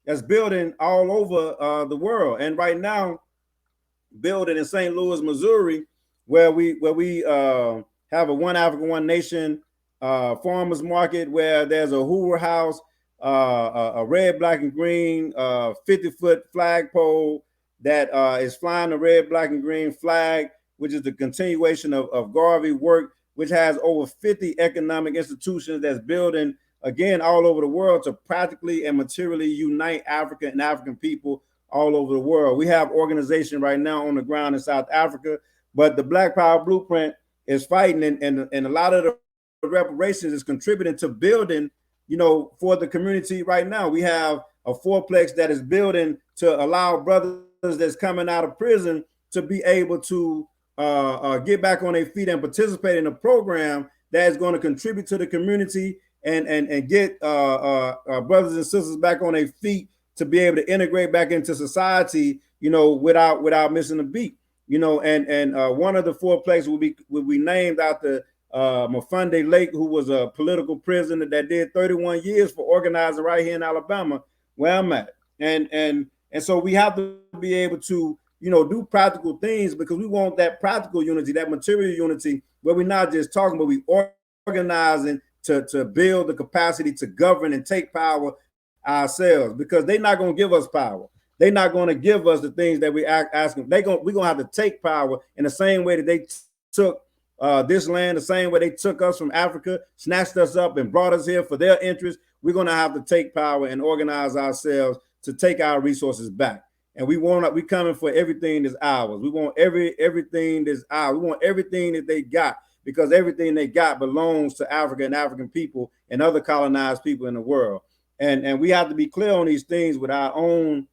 that's building all over the world. And right now, building in St. Louis, Missouri, where we have a One Africa, One Nation farmers market, where there's a Hoover House, a red, black, and green 50-foot flagpole that is flying the red, black, and green flag, which is the continuation of Garvey work, which has over 50 economic institutions that's building, again, all over the world to practically and materially unite Africa and African people all over the world. We have organization right now on the ground in South Africa, but the Black Power Blueprint is fighting, and a lot of the reparations is contributing to building, for the community right now. We have a fourplex that is building to allow brothers that's coming out of prison to be able to get back on their feet and participate in a program that is going to contribute to the community and get brothers and sisters back on their feet to be able to integrate back into society, without missing a beat. And one of the fourplex will be named after Mafunde Lake, who was a political prisoner that did 31 years for organizing right here in Alabama, where I'm at. And so we have to be able to, do practical things, because we want that practical unity, that material unity, where we're not just talking, but we organizing to build the capacity to govern and take power ourselves, because they're not going to give us power. They're not going to give us the things that we ask them. We're going to have to take power in the same way that they took this land, the same way they took us from Africa, snatched us up and brought us here for their interest. We're going to have to take power and organize ourselves to take our resources back. And we coming for everything that's ours. We want everything that's ours. We want everything that they got, because everything they got belongs to Africa and African people and other colonized people in the world. And we have to be clear on these things with our own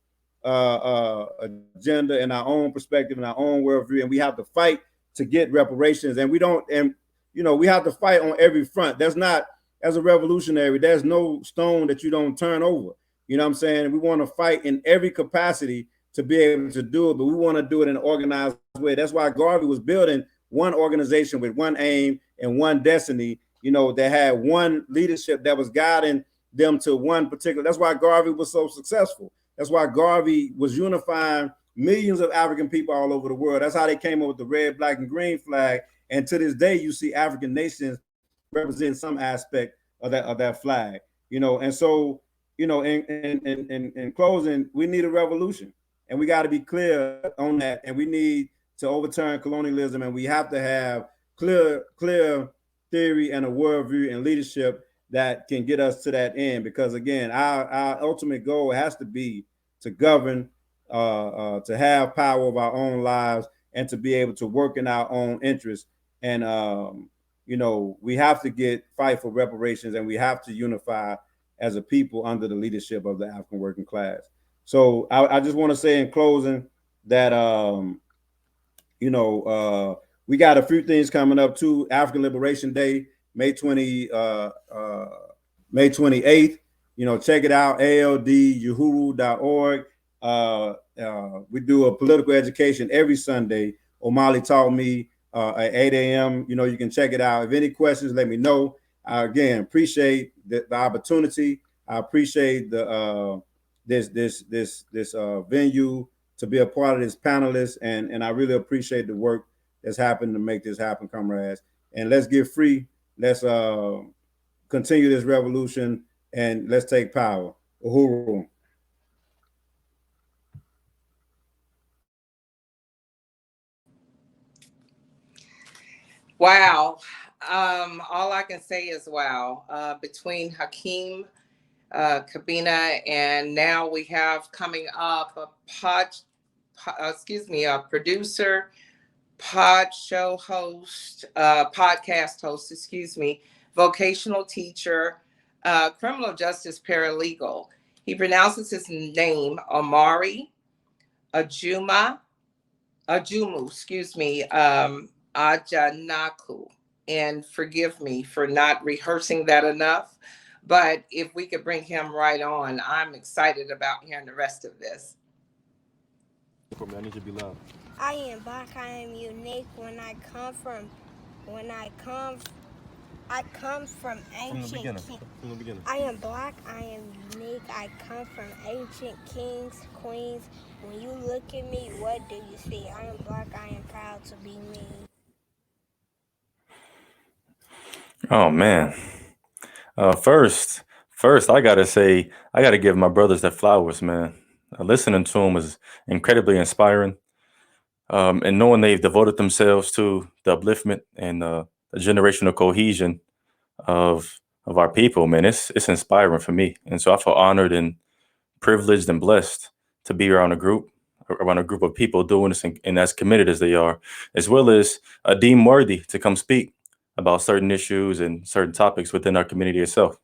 agenda and our own perspective and our own worldview. And we have to fight to get reparations. And we have to fight on every front. There's not, as a revolutionary, there's no stone that you don't turn over. You know what I'm saying? We want to fight in every capacity to be able to do it, but we want to do it in an organized way. That's why Garvey was building one organization with one aim and one destiny, that had one leadership that was guiding them to one particular. That's why Garvey was so successful. That's why Garvey was unifying millions of African people all over the world. That's how they came up with the red, black, and green flag. And to this day, you see African nations represent some aspect of that flag. And so, in closing, we need a revolution, and we got to be clear on that. And we need to overturn colonialism, and we have to have clear theory and a worldview and leadership that can get us to that end. Because again, our ultimate goal has to be to govern, to have power of our own lives, and to be able to work in our own interests. And we have to fight for reparations, and we have to unify as a people under the leadership of the African working class. So I just want to say in closing that we got a few things coming up too. African Liberation Day, May 28th. Check it out, alduhuru.org. We do a political education every Sunday. O'Malley taught me at 8 a.m. You can check it out. If any questions, let me know. Again, appreciate the opportunity. I appreciate the this venue to be a part of this panelist, and I really appreciate the work that's happened to make this happen, comrades. And let's get free. Let's continue this revolution, and let's take power. Uhuru. Wow. All I can say is wow. Between Hakeem, Kabina, and now we have coming up a producer, podcast host, vocational teacher, criminal justice paralegal. He pronounces his name Omari Ajumu, Ajanaku. And forgive me for not rehearsing that enough. But if we could bring him right on, I'm excited about hearing the rest of this. I need you to be loud. I am black, I am unique. When I come from ancient From the beginning. I am black, I am unique. I come from ancient kings, queens. When you look at me, what do you see? I am black, I am proud to be me. Oh man. First, I gotta give my brothers their flowers, man. Listening to them was incredibly inspiring, and knowing they've devoted themselves to the upliftment and the generational cohesion of our people, man, it's inspiring for me, and so I feel honored and privileged and blessed to be around a group of people doing this and as committed as they are, as well as deemed worthy to come speak about certain issues and certain topics within our community itself.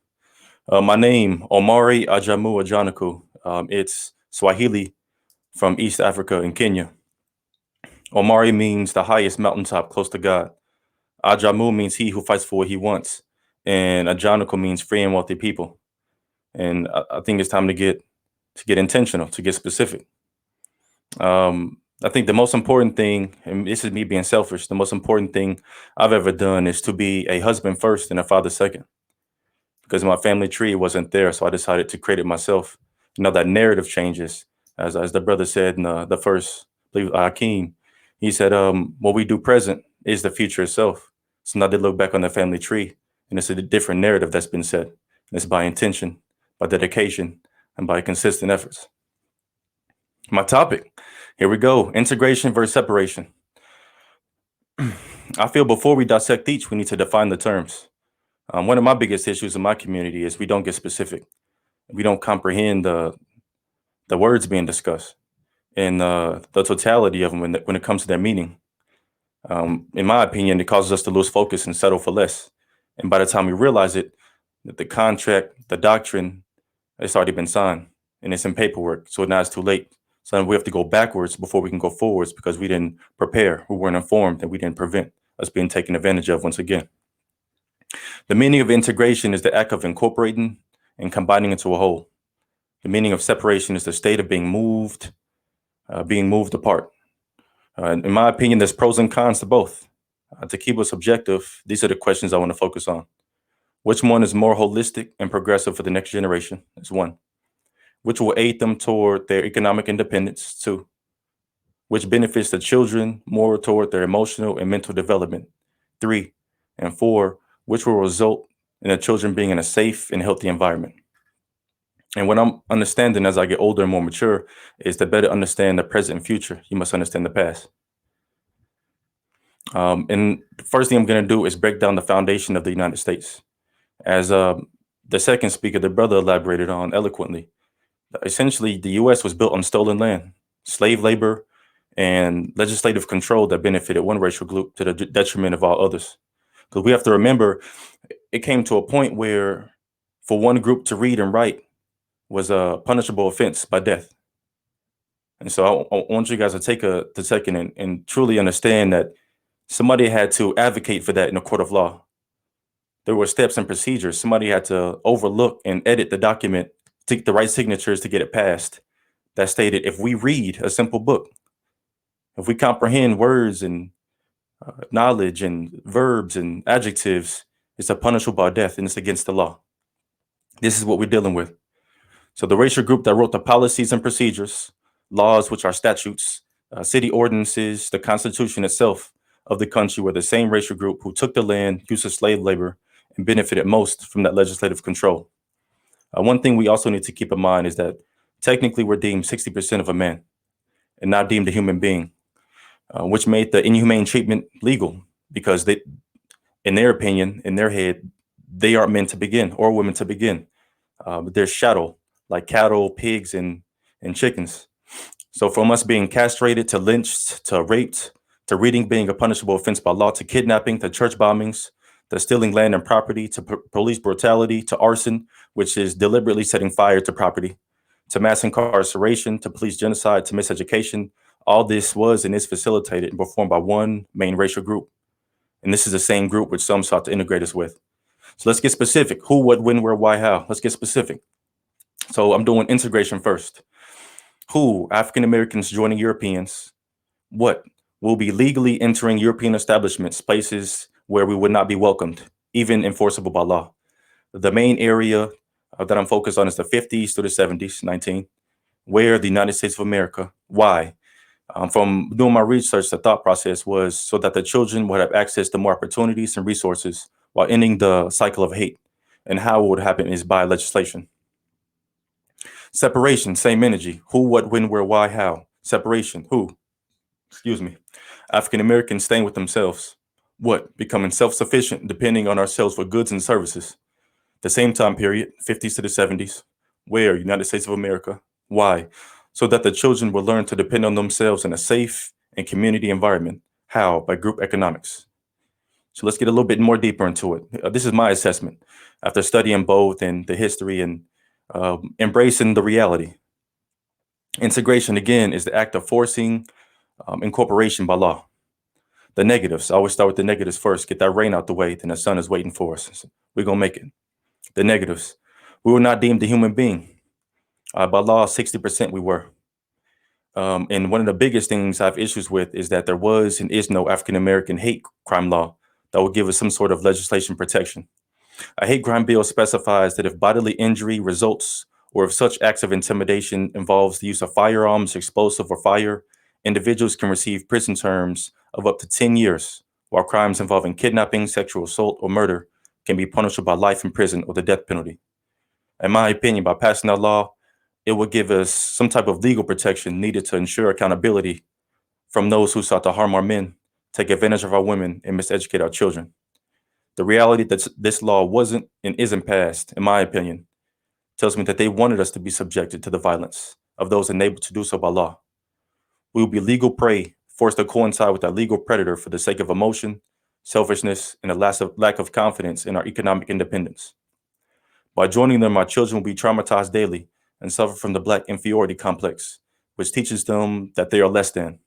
My name, Omari Ajamu Ajanaku. It's Swahili from East Africa in Kenya. Omari means the highest mountaintop close to God. Ajamu means he who fights for what he wants. And Ajanaku means free and wealthy people. And I think it's time to get intentional, to get specific. I think the most important thing, and this is me being selfish, the most important thing I've ever done is to be a husband first and a father second. Because my family tree wasn't there, so I decided to create it myself. That narrative changes, as the brother said in the first, I believe Hakeem, he said, what we do present is the future itself. So now they look back on the family tree, and it's a different narrative that's been set. And it's by intention, by dedication, and by consistent efforts. My topic, here we go, integration versus separation. I feel before we dissect each, we need to define the terms. One of my biggest issues in my community is we don't get specific. We don't comprehend the words being discussed and the totality of them when it comes to their meaning. In my opinion, it causes us to lose focus and settle for less. And by the time we realize it, that the contract, the doctrine, it's already been signed and it's in paperwork. So now it's too late. So then we have to go backwards before we can go forwards because we didn't prepare, we weren't informed, and we didn't prevent us being taken advantage of once again. The meaning of integration is the act of incorporating and combining into a whole. The meaning of separation is the state of being moved apart. In my opinion, there's pros and cons to both. To keep us objective, these are the questions I want to focus on. Which one is more holistic and progressive for the next generation? Is one. Which will aid them toward their economic independence? Two. Which benefits the children more toward their emotional and mental development? Three. And four, which will result in the children being in a safe and healthy environment. And what I'm understanding as I get older and more mature is to better understand the present and future, you must understand the past. And the first thing I'm going to do is break down the foundation of the United States. As the second speaker, the brother, elaborated on eloquently, essentially the U.S. was built on stolen land, slave labor, and legislative control that benefited one racial group to the detriment of all others. Because we have to remember, it came to a point where for one group to read and write was a punishable offense by death. And so I want you guys to take a second and truly understand that somebody had to advocate for that in a court of law. There were steps and procedures. Somebody had to overlook and edit the document, take the right signatures to get it passed. That stated, if we read a simple book, if we comprehend words and knowledge and verbs and adjectives, it's a punishable by death and it's against the law. This is what we're dealing with. So the racial group that wrote the policies and procedures, laws, which are statutes, city ordinances, the Constitution itself of the country, were the same racial group who took the land, used of slave labor, and benefited most from that legislative control. One thing we also need to keep in mind is that technically we're deemed 60% of a man and not deemed a human being, which made the inhumane treatment legal because they, in their opinion, in their head, they aren't men to begin or women to begin. They're chattel, like cattle, pigs, and chickens. So from us being castrated to lynched to raped to reading being a punishable offense by law to kidnapping to church bombings to stealing land and property to police brutality to arson, which is deliberately setting fire to property, to mass incarceration, to police genocide, to miseducation. All this was and is facilitated and performed by one main racial group. And this is the same group which some sought to integrate us with. So let's get specific. Who, what, when, where, why, how? Let's get specific. So I'm doing integration first. Who? African Americans joining Europeans. What? Will be legally entering European establishments, places where we would not be welcomed, even enforceable by law. The main area that I'm focused on is the 50s to the 70s, 19. Where? The United States of America. Why? From doing my research, the thought process was so that the children would have access to more opportunities and resources while ending the cycle of hate. And how it would happen is by legislation. Separation, same energy. Who, what, when, where, why, how. Separation, who? Excuse me. African Americans staying with themselves. What? Becoming self-sufficient, depending on ourselves for goods and services. The same time period, 50s to the 70s. Where? United States of America. Why? So that the children will learn to depend on themselves in a safe and community environment. How? By group economics. So let's get a little bit more deeper into it. This is my assessment after studying both and the history and embracing the reality. Integration, again, is the act of forcing incorporation by law. The negatives, I always start with the negatives first. Get that rain out the way, then the sun is waiting for us. So we're going to make it. The negatives, we were not deemed a human being. By law, 60% we were. And one of the biggest things I have issues with is that there was and is no African-American hate crime law that would give us some sort of legislation protection. A hate crime bill specifies that if bodily injury results or if such acts of intimidation involves the use of firearms, explosive, or fire, individuals can receive prison terms of up to 10 years, while crimes involving kidnapping, sexual assault, or murder can be punishable by life in prison or the death penalty. In my opinion, by passing that law, it would give us some type of legal protection needed to ensure accountability from those who sought to harm our men, take advantage of our women, and miseducate our children. The reality that this law wasn't and isn't passed, in my opinion, tells me that they wanted us to be subjected to the violence of those enabled to do so by law. We will be legal prey, forced to coincide with a legal predator for the sake of emotion, selfishness, and a lack of confidence in our economic independence. By joining them, our children will be traumatized daily and suffer from the Black inferiority complex, which teaches them that they are less than.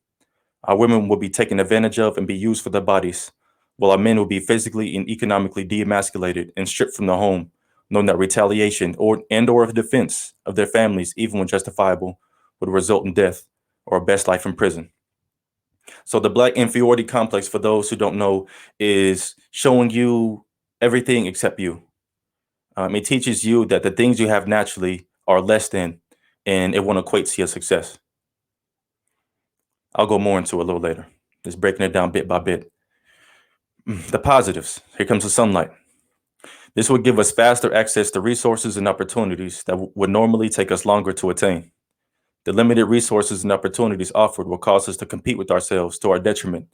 Our women will be taken advantage of and be used for their bodies, while our men will be physically and economically demasculated and stripped from the home, knowing that retaliation or defense of their families, even when justifiable, would result in death or a best life in prison. So the Black inferiority complex, for those who don't know, is showing you everything except you. It teaches you that the things you have naturally are less than, and it won't equate to your success. I'll go more into it a little later, just breaking it down bit by bit. The positives, here comes the sunlight. This would give us faster access to resources and opportunities that would normally take us longer to attain. The limited resources and opportunities offered will cause us to compete with ourselves to our detriment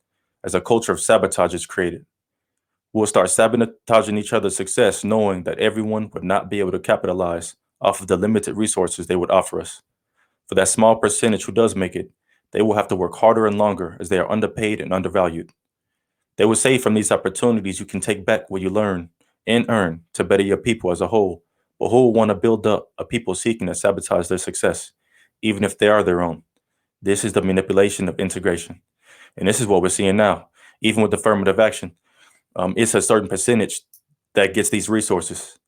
as a culture of sabotage is created. We'll start sabotaging each other's success, knowing that everyone would not be able to capitalize off of the limited resources they would offer us. For that small percentage who does make it, they will have to work harder and longer as they are underpaid and undervalued. They will say from these opportunities you can take back what you learn and earn to better your people as a whole, but who will want to build up a people seeking to sabotage their success, even if they are their own? This is the manipulation of integration. And this is what we're seeing now, even with affirmative action. It's a certain percentage that gets these resources.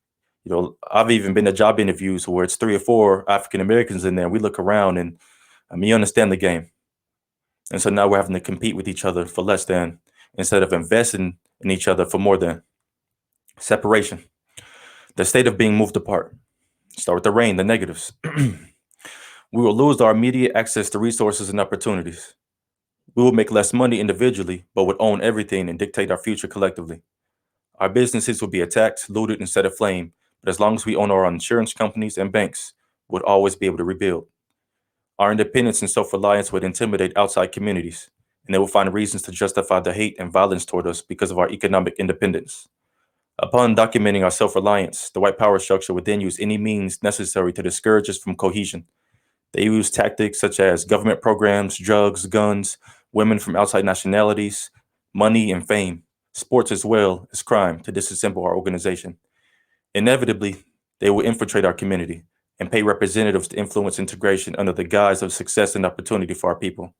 You know, I've even been to job interviews where it's 3 or 4 African Americans in there. We look around and you understand the game. And so now we're having to compete with each other for less than instead of investing in each other for more than. Separation, the state of being moved apart. Start with the rain, the negatives. We will lose our immediate access to resources and opportunities. We will make less money individually, but would own everything and dictate our future collectively. Our businesses will be attacked, looted, and set aflame, but as long as we own our own insurance companies and banks, we'll always be able to rebuild. Our independence and self-reliance would intimidate outside communities, and they will find reasons to justify the hate and violence toward us because of our economic independence. Upon documenting our self-reliance, the white power structure would then use any means necessary to discourage us from cohesion. They use tactics such as government programs, drugs, guns, women from outside nationalities, money and fame, sports as well as crime to disassemble our organization. Inevitably, they will infiltrate our community and pay representatives to influence integration under the guise of success and opportunity for our people.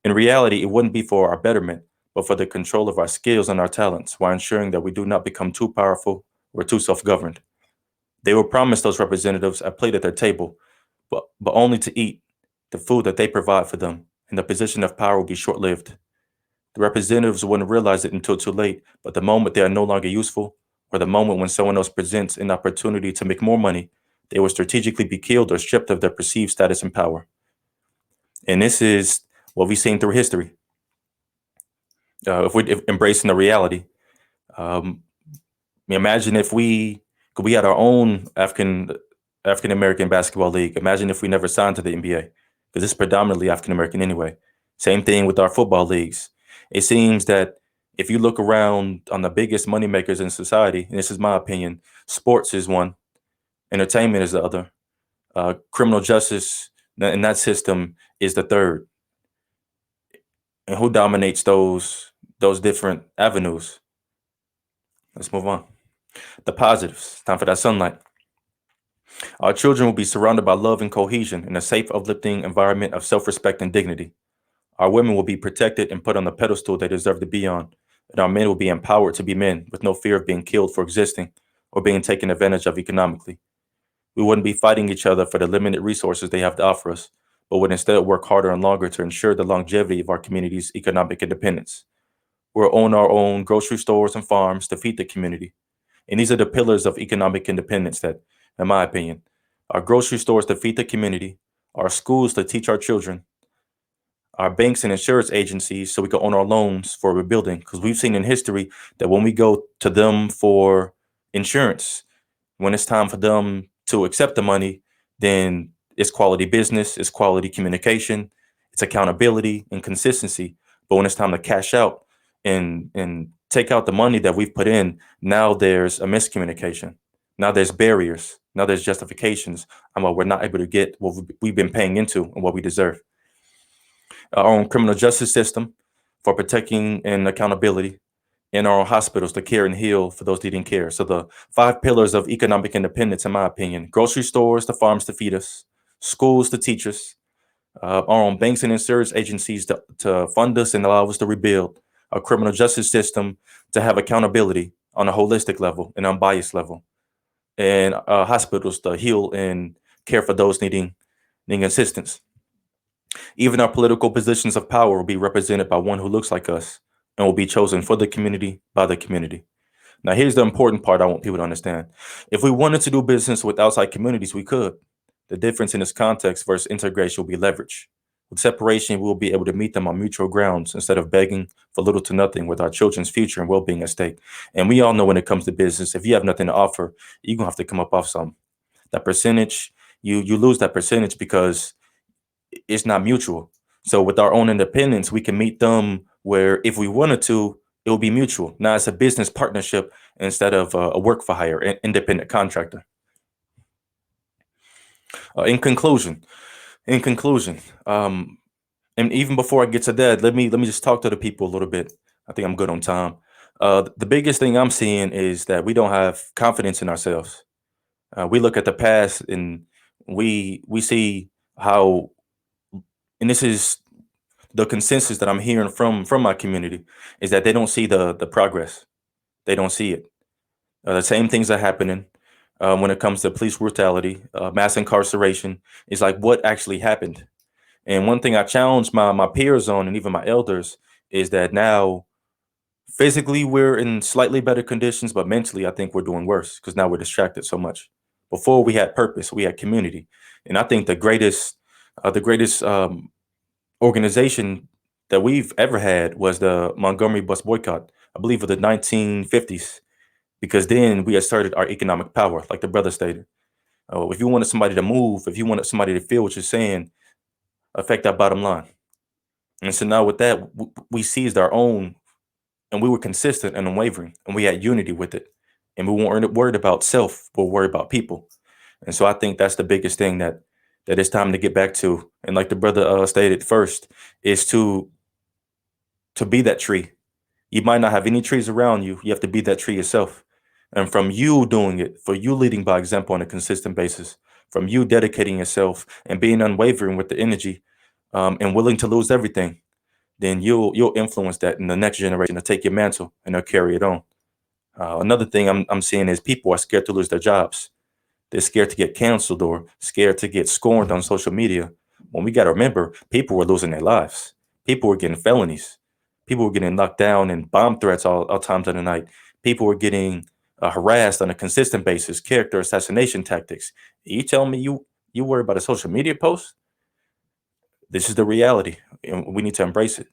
In reality, it wouldn't be for our betterment, but for the control of our skills and our talents, while ensuring that we do not become too powerful or too self-governed. They will promise those representatives a plate at their table, but only to eat the food that they provide for them, and the position of power will be short-lived. The representatives wouldn't realize it until too late, but the moment they are no longer useful, or the moment when someone else presents an opportunity to make more money, they will strategically be killed or stripped of their perceived status and power. And this is what we've seen through history. If we're embracing the reality, imagine if we had our own African American basketball league. Imagine if we never signed to the NBA, because it's predominantly African American anyway. Same thing with our football leagues. It seems that if you look around on the biggest moneymakers in society, and this is my opinion, sports is one, entertainment is the other, criminal justice in that system is the third. And who dominates those different avenues? Let's move on. The positives. Time for that sunlight. Our children will be surrounded by love and cohesion in a safe, uplifting environment of self-respect and dignity. Our women will be protected and put on the pedestal they deserve to be on, and our men will be empowered to be men with no fear of being killed for existing or being taken advantage of economically. We wouldn't be fighting each other for the limited resources they have to offer us, but would instead work harder and longer to ensure the longevity of our community's economic independence. We'll own our own grocery stores and farms to feed the community. And these are the pillars of economic independence that, in my opinion, our grocery stores to feed the community, our schools to teach our children, our banks and insurance agencies so we can own our loans for rebuilding. Because we've seen in history that when we go to them for insurance, when it's time for them to accept the money, then it's quality business, it's quality communication, it's accountability and consistency. But when it's time to cash out and take out the money that we've put in, now there's a miscommunication. Now there's barriers. Now there's justifications on why we're not able to get what we've been paying into and what we deserve. Our own criminal justice system for protecting and accountability, in our own hospitals to care and heal for those needing care. So the 5 pillars of economic independence, in my opinion: grocery stores, the farms to feed us, schools to teach us, our own banks and insurance agencies to fund us and allow us to rebuild, a criminal justice system to have accountability on a holistic level, an unbiased level, and hospitals to heal and care for those needing assistance. Even our political positions of power will be represented by one who looks like us and will be chosen for the community by the community. Now, here's the important part I want people to understand. If we wanted to do business with outside communities, we could. The difference in this context versus integration will be leverage. With separation, we'll be able to meet them on mutual grounds instead of begging for little to nothing with our children's future and well-being at stake. And we all know when it comes to business, if you have nothing to offer, you're going to have to come up off something. That percentage, you lose that percentage because it's not mutual. So with our own independence, we can meet them where if we wanted to, it will be mutual. Now it's a business partnership instead of a work for hire, an independent contractor. In conclusion, and even before I get to that, let me just talk to the people a little bit. I think I'm good on time. The biggest thing I'm seeing is that we don't have confidence in ourselves. We look at the past and we see how, and this is the consensus that I'm hearing from my community, is that they don't see the progress. They don't see it. The same things are happening when it comes to police brutality, mass incarceration. It's like, what actually happened? And one thing I challenge my peers on, and even my elders, is that now physically we're in slightly better conditions, but mentally I think we're doing worse because now we're distracted so much. Before we had purpose, we had community, and I think the greatest organization that we've ever had was the Montgomery bus boycott, I believe of the 1950s, because then we asserted our economic power, like the brother stated. If you wanted somebody to move, if you wanted somebody to feel what you're saying, affect that bottom line. And so now with that, we seized our own, and we were consistent and unwavering, and we had unity with it. And we weren't worried about self, but worried about people. And so I think that's the biggest thing that it's time to get back to. And like the brother stated first, is to be that tree. You might not have any trees around you. You have to be that tree yourself. And from you doing it, for you leading by example on a consistent basis, from you dedicating yourself and being unwavering with the energy, and willing to lose everything, then you'll influence that in the next generation to take your mantle and they'll carry it on. Another thing I'm seeing is people are scared to lose their jobs. They're scared to get canceled or scared to get scorned on social media. When we got to remember, people were losing their lives. People were getting felonies. People were getting knocked down and bomb threats all times of the night. People were getting harassed on a consistent basis, character assassination tactics. You tell me you worry about a social media post? This is the reality, and we need to embrace it.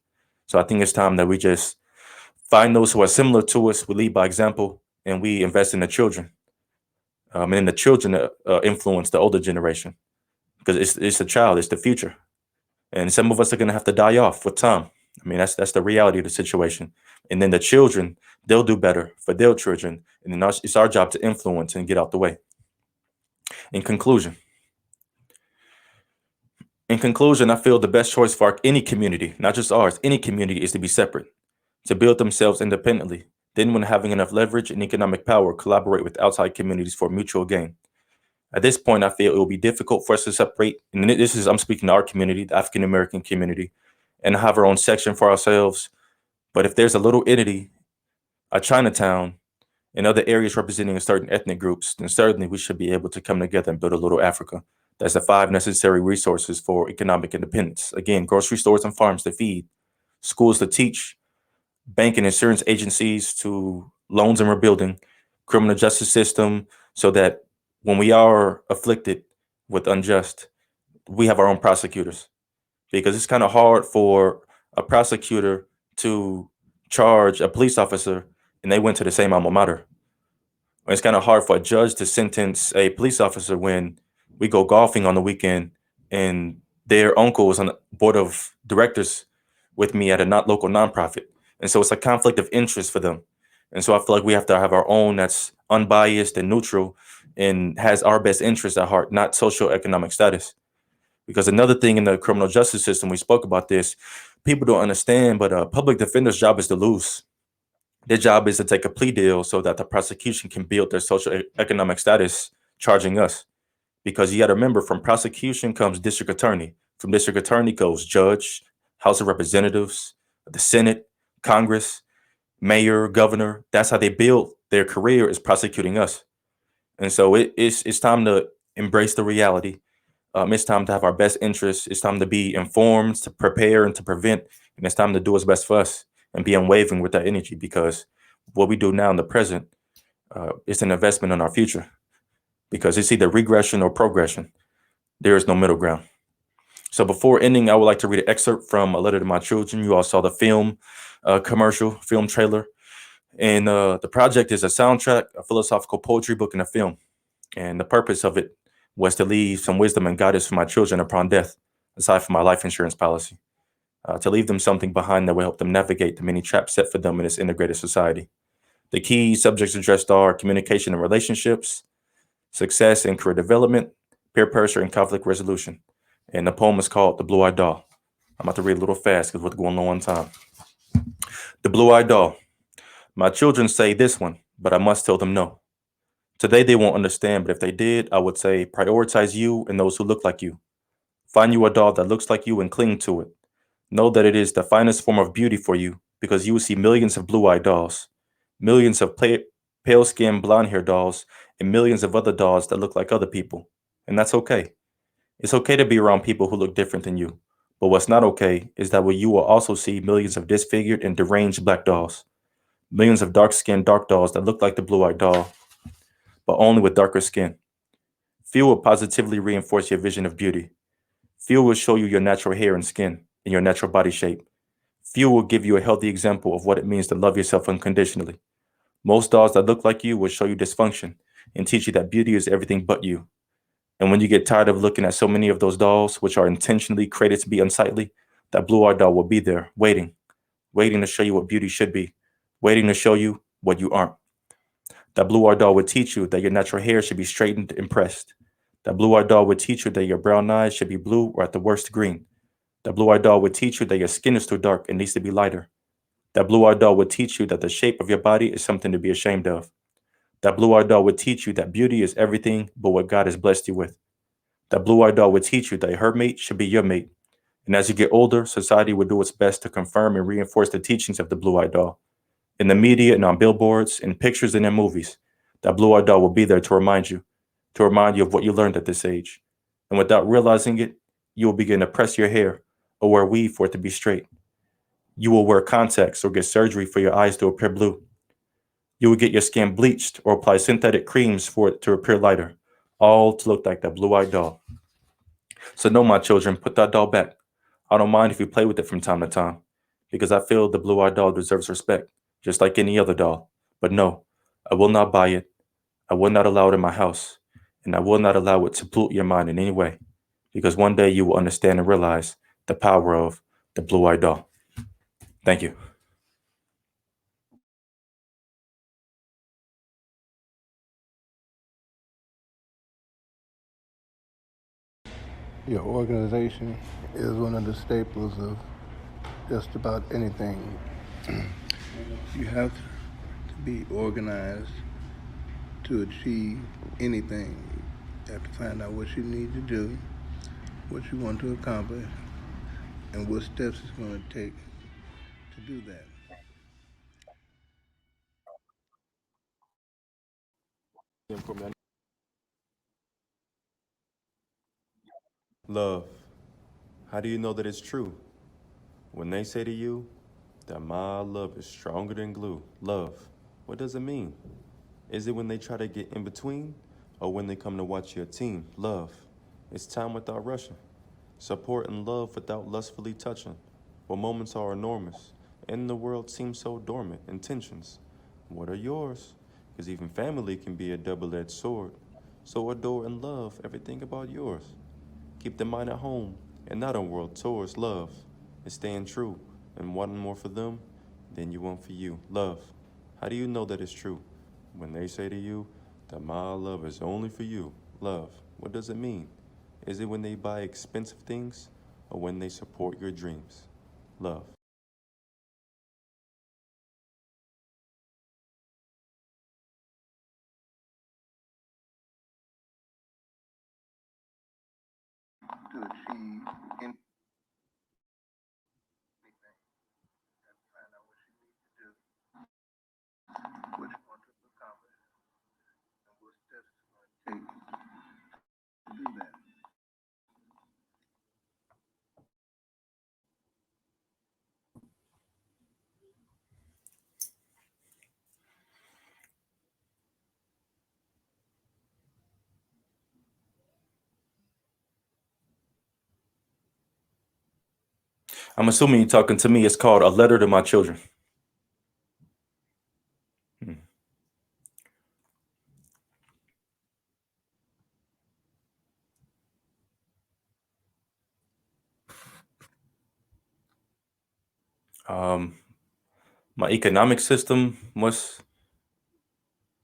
So I think it's time that we just find those who are similar to us. We lead by example, and we invest in the children. And then the children influence the older generation because it's the child, it's the future, and some of us are going to have to die off with time. I mean, that's the reality of the situation. And then the children, they'll do better for their children, and then it's our job to influence and get out the way. In conclusion, I feel the best choice for any community, not just ours, any community, is to be separate, to build themselves independently. Then, when having enough leverage and economic power, collaborate with outside communities for mutual gain. At this point, I feel it will be difficult for us to separate. And I'm speaking to our community, the African American community, and have our own section for ourselves. But if there's a little entity, a Chinatown, and other areas representing certain ethnic groups, then certainly we should be able to come together and build a little Africa. That's the 5 necessary resources for economic independence. Again, grocery stores and farms to feed, schools to teach, bank and insurance agencies to loans and rebuilding, criminal justice system, so that when we are afflicted with unjust, we have our own prosecutors. Because it's kind of hard for a prosecutor to charge a police officer and they went to the same alma mater. It's kind of hard for a judge to sentence a police officer when we go golfing on the weekend and their uncle is on the board of directors with me at a not local nonprofit. And so it's a conflict of interest for them. And so I feel like we have to have our own that's unbiased and neutral and has our best interests at heart, not socioeconomic status. Because another thing in the criminal justice system, we spoke about this, people don't understand, but a public defender's job is to lose. Their job is to take a plea deal so that the prosecution can build their socioeconomic status charging us. Because you got to remember, from prosecution comes district attorney. From district attorney goes judge, House of Representatives, the Senate, Congress, mayor, governor. That's how they build their career, is prosecuting us. And so it's time to embrace the reality. It's time to have our best interests. It's time to be informed, to prepare, and to prevent. And it's time to do what's best for us and be unwavering with that energy, because what we do now in the present is an investment in our future, because it's either regression or progression. There is no middle ground. So before ending, I would like to read an excerpt from A Letter to My Children. You all saw the film film trailer. And the project is a soundtrack, a philosophical poetry book, and a film. And the purpose of it was to leave some wisdom and guidance for my children upon death, aside from my life insurance policy, to leave them something behind that will help them navigate the many traps set for them in this integrated society. The key subjects addressed are communication and relationships, success and career development, peer pressure, and conflict resolution. And the poem is called The Blue-Eyed Doll. I'm about to read a little fast because we're going low on time. The Blue-Eyed Doll. My children say this one, but I must tell them no. Today they won't understand, but if they did, I would say prioritize you and those who look like you. Find you a doll that looks like you and cling to it. Know that it is the finest form of beauty for you, because you will see millions of blue-eyed dolls, millions of pale-skinned blonde-haired dolls, and millions of other dolls that look like other people. And that's okay. It's okay to be around people who look different than you. But what's not okay is that you will also see millions of disfigured and deranged black dolls, millions of dark-skinned dark dolls that look like the blue-eyed doll, but only with darker skin. Few will positively reinforce your vision of beauty. Few will show you your natural hair and skin and your natural body shape. Few will give you a healthy example of what it means to love yourself unconditionally. Most dolls that look like you will show you dysfunction and teach you that beauty is everything but you. And when you get tired of looking at so many of those dolls, which are intentionally created to be unsightly, that blue-eyed doll will be there, waiting to show you what beauty should be, waiting to show you what you aren't. That blue-eyed doll would teach you that your natural hair should be straightened and pressed. That blue-eyed doll would teach you that your brown eyes should be blue or at the worst green. That blue-eyed doll would teach you that your skin is too dark and needs to be lighter. That blue-eyed doll would teach you that the shape of your body is something to be ashamed of. That blue-eyed doll would teach you that beauty is everything but what God has blessed you with. That blue-eyed doll would teach you that her mate should be your mate. And as you get older, society would do its best to confirm and reinforce the teachings of the blue-eyed doll. In the media and on billboards, in pictures and in movies, that blue-eyed doll will be there to remind you of what you learned at this age. And without realizing it, you will begin to press your hair or wear weave for it to be straight. You will wear contacts or get surgery for your eyes to appear blue. You will get your skin bleached or apply synthetic creams for it to appear lighter, all to look like that blue-eyed doll. So no, my children, put that doll back. I don't mind if you play with it from time to time, because I feel the blue-eyed doll deserves respect, just like any other doll. But no, I will not buy it. I will not allow it in my house, and I will not allow it to pollute your mind in any way, because one day you will understand and realize the power of the blue-eyed doll. Thank you. Your organization is one of the staples of just about anything. You have to be organized to achieve anything. You have to find out what you need to do, what you want to accomplish, and what steps it's going to take to do that. Love. How do you know that it's true? When they say to you that my love is stronger than glue. Love. What does it mean? Is it when they try to get in between or when they come to watch your team? Love. It's time without rushing. Support and love without lustfully touching. Well, moments are enormous and the world seems so dormant. Intentions. What are yours? Because even family can be a double-edged sword. So adore and love everything about yours. Keep the mind at home and not on world tours. Love is staying true and wanting more for them than you want for you. Love. How do you know that it's true? When they say to you that my love is only for you. Love. What does it mean? Is it when they buy expensive things or when they support your dreams? Love. To achieve anything, you have to find out what you need to do, what you want to accomplish, and what steps it's going to take to do that. I'm assuming you're talking to me. It's called A Letter to My Children. My economic system was,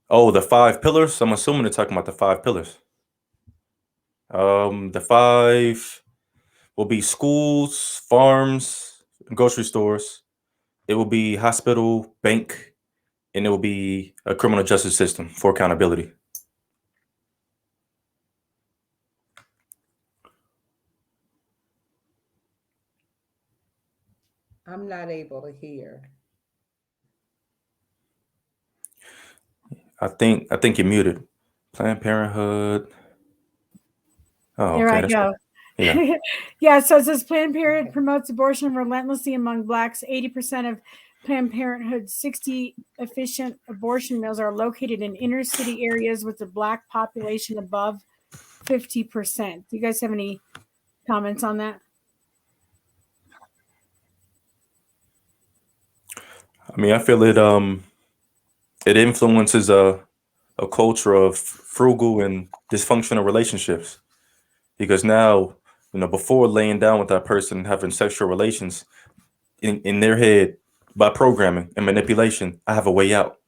oh, the 5 pillars. I'm assuming they're talking about the 5 pillars. The 5 will be schools, farms, grocery stores. It will be hospital, bank, and it will be a criminal justice system for accountability. I'm not able to hear. I think you're muted. Planned Parenthood. Oh, Here okay. I go. Yeah. Yeah, so it says Planned Parenthood promotes abortion relentlessly among Blacks. 80% of Planned Parenthood's 60 efficient abortion mills are located in inner city areas with a Black population above 50%. Do you guys have any comments on that? I mean, I feel it influences a culture of frugal and dysfunctional relationships, because now, before laying down with that person, having sexual relations, in their head, by programming and manipulation, I have a way out.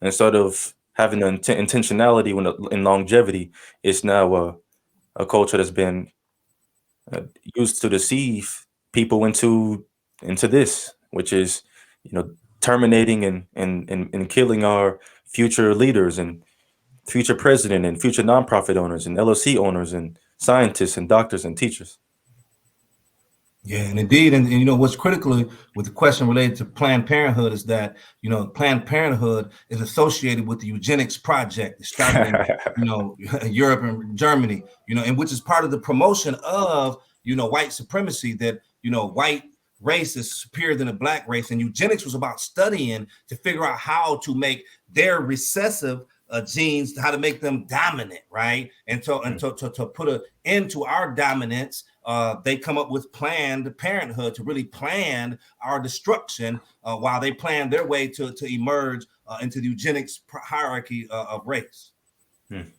Instead of having the intentionality in longevity, it's now a culture that's been used to deceive people into this, which is, terminating and killing our future leaders and future president and future nonprofit owners and LLC owners and scientists and doctors and teachers. Yeah, and indeed, and you know what's critical with the question related to Planned Parenthood is that Planned Parenthood is associated with the eugenics project. It started in Europe and Germany, and which is part of the promotion of white supremacy, that white race is superior than the black race, and eugenics was about studying to figure out how to make their recessive genes, how to make them dominant, right? And to put an end to our dominance, they come up with Planned Parenthood to really plan our destruction, while they plan their way to emerge into the eugenics hierarchy of race. And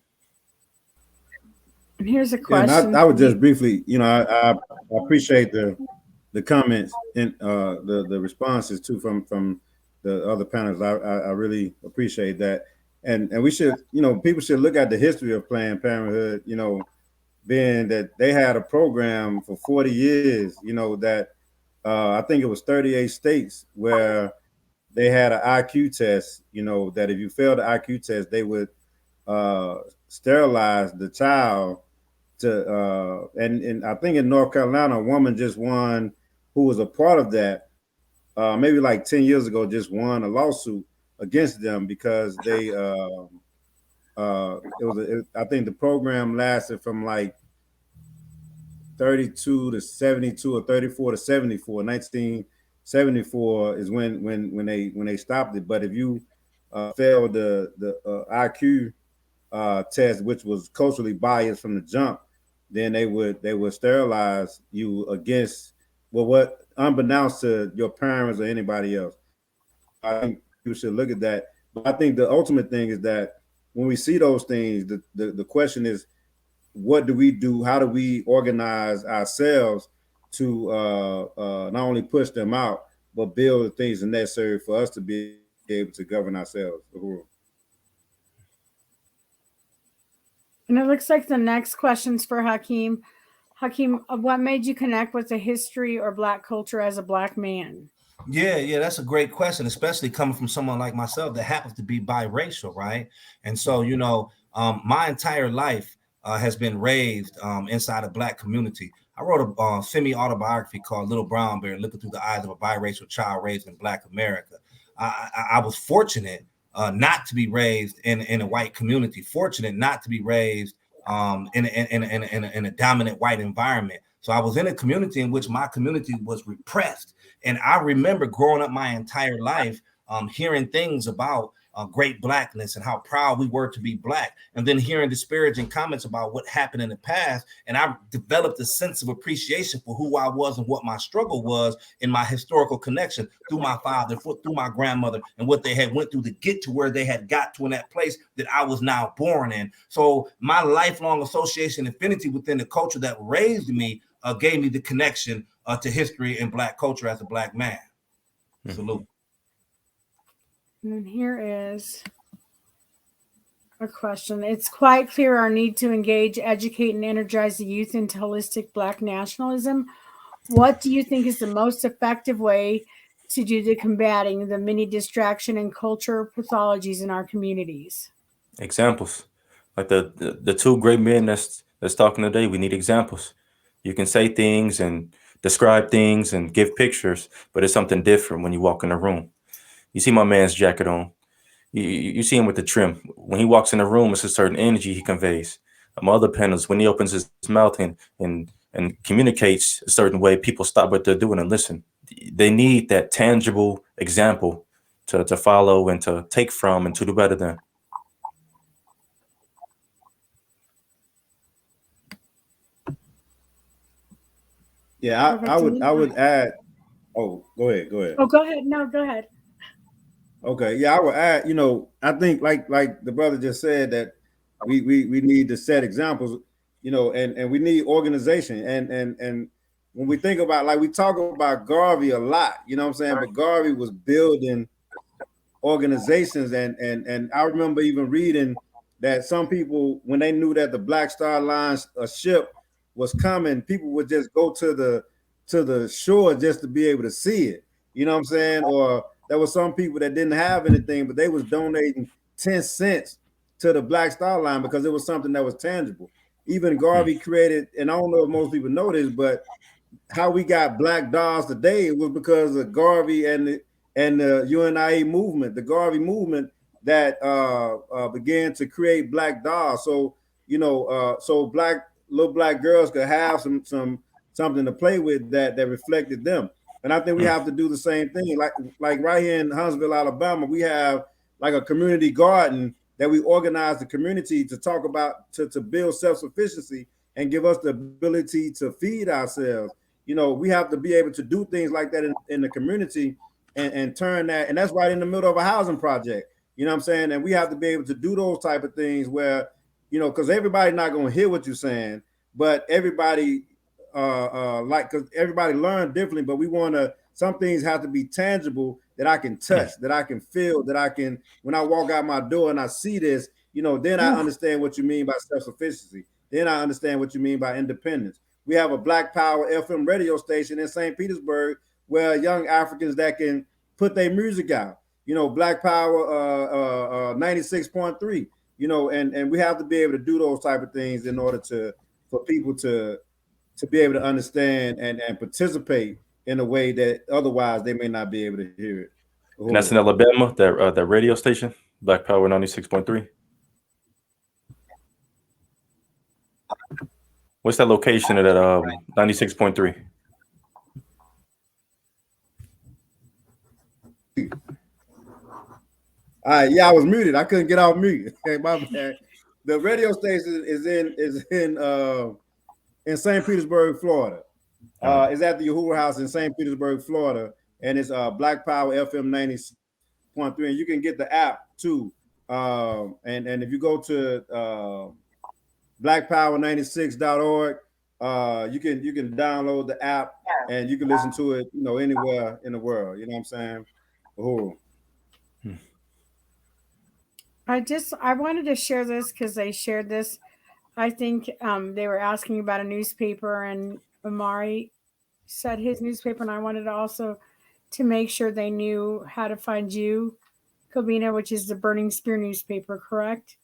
here's a Yeah, and question. I would just briefly, I appreciate the comments and the responses too from the other panels. I really appreciate that, and we should, people should look at the history of Planned Parenthood. Being that they had a program for 40 years, that I think it was 38 states where they had an IQ test. That if you failed the IQ test, they would sterilize the child. And I think in North Carolina, a woman just won, who was a part of that, maybe like 10 years ago, just won a lawsuit against them because they I think the program lasted from like 32 to 72 or 34 to 74. 1974 is when they stopped it. But if you failed the IQ test, which was culturally biased from the jump, then they would sterilize you against, well, what, unbeknownst to your parents or anybody else. I think you should look at that. But I think the ultimate thing is that when we see those things, the question is, what do we do? How do we organize ourselves to not only push them out, but build the things necessary for us to be able to govern ourselves? And it looks like the next question's for Hakeem. Hakeem, what made you connect with the history or Black culture as a Black man? Yeah, that's a great question, especially coming from someone like myself that happens to be biracial, right? And so, my entire life has been raised inside a Black community. I wrote a semi-autobiography called Little Brown Bear, Looking Through the Eyes of a Biracial Child Raised in Black America. I was fortunate not to be raised in a white community, fortunate not to be raised in a dominant white environment. So I was in a community in which my community was repressed. And I remember growing up my entire life hearing things about great Blackness and how proud we were to be Black, and then hearing disparaging comments about what happened in the past. And I developed a sense of appreciation for who I was and what my struggle was in my historical connection through my father, through my grandmother, and what they had went through to get to where they had got to in that place that I was now born in. So my lifelong association, affinity within the culture that raised me gave me the connection to history and Black culture as a Black man. Salute. And then here is a question. It's quite clear our need to engage, educate, and energize the youth into holistic Black nationalism. What do you think is the most effective way to do the combating the many distraction and culture pathologies in our communities? Examples. Like the two great men that's talking today, we need examples. You can say things and describe things and give pictures, but it's something different when you walk in a room. You see my man's jacket on. You see him with the trim. When he walks in the room, it's a certain energy he conveys. My other panels, when he opens his mouth and communicates a certain way, people stop what they're doing and listen. They need that tangible example to follow and to take from and to do better than. Yeah, I would add. Oh, go ahead. Oh, go ahead. No, go ahead. Okay, yeah, I would add. I think like the brother just said, that we need to set examples. And we need organization. And when we think about, like, we talk about Garvey a lot. You know what I'm saying? But Garvey was building organizations, and I remember even reading that some people, when they knew that the Black Star Line, a ship was coming, people would just go to the shore just to be able to see it. You know what I'm saying? Or there were some people that didn't have anything, but they was donating 10 cents to the Black Star Line because it was something that was tangible. even Garvey created, and I don't know if most people know this, but how we got black dogs today was because of Garvey and the UNIA movement, the Garvey movement that began to create black dogs. So so little black girls could have something to play with that reflected them. And I think we have to do the same thing. Like right here in Huntsville, Alabama, we have like a community garden that we organize the community to talk about to build self-sufficiency and give us the ability to feed ourselves. We have to be able to do things like that in the community and turn that, and that's right in the middle of a housing project. You know what I'm saying? And we have to be able to do those type of things where, because everybody's not going to hear what you're saying, but everybody because everybody learn differently, but we want to, some things have to be tangible that I can touch, that I can feel, that I can, when I walk out my door and I see this, then I understand what you mean by self-sufficiency. Then I understand what you mean by independence. We have a Black Power FM radio station in St. Petersburg where young Africans that can put their music out. Black Power 96.3. And we have to be able to do those type of things in order for people to be able to understand and participate in a way that otherwise they may not be able to hear it. And that's in Alabama, that radio station, Black Power 96.3. What's that location of that 96.3? All right, yeah, I was muted. I couldn't get off mute. Okay, my bad. The radio station is in St. Petersburg, Florida. It's at the Uhuru House in St. Petersburg, Florida, and it's Black Power FM 90.3. And you can get the app too. And if you go to blackpower96.org, you can download the app and you can listen to it, anywhere in the world. You know what I'm saying? Uhuru. I wanted to share this because they shared this. I think they were asking about a newspaper, and Amari said his newspaper, and I wanted also to make sure they knew how to find you, Kobina, which is the Burning Spear newspaper, correct?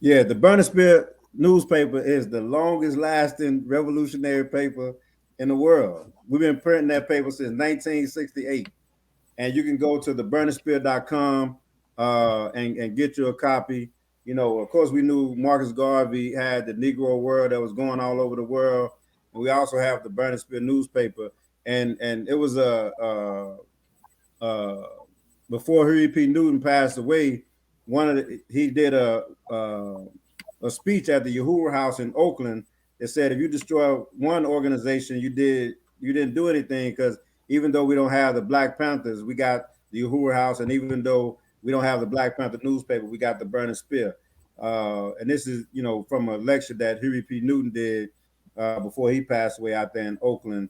Yeah, the Burning Spear newspaper is the longest lasting revolutionary paper in the world. We've been printing that paper since 1968. And you can go to theburningspear.com and get you a copy. Of course, we knew Marcus Garvey had the Negro World that was going all over the world. And we also have the Burning Spear newspaper. And it was before Huey P. Newton passed away, he did a speech at the Uhuru House in Oakland that said, if you destroy one organization, you didn't do anything, because even though we don't have the Black Panthers, we got the Uhuru House, and even though we don't have the Black Panther newspaper, we got the Burning Spear. And this is, from a lecture that Huey P. Newton did before he passed away out there in Oakland,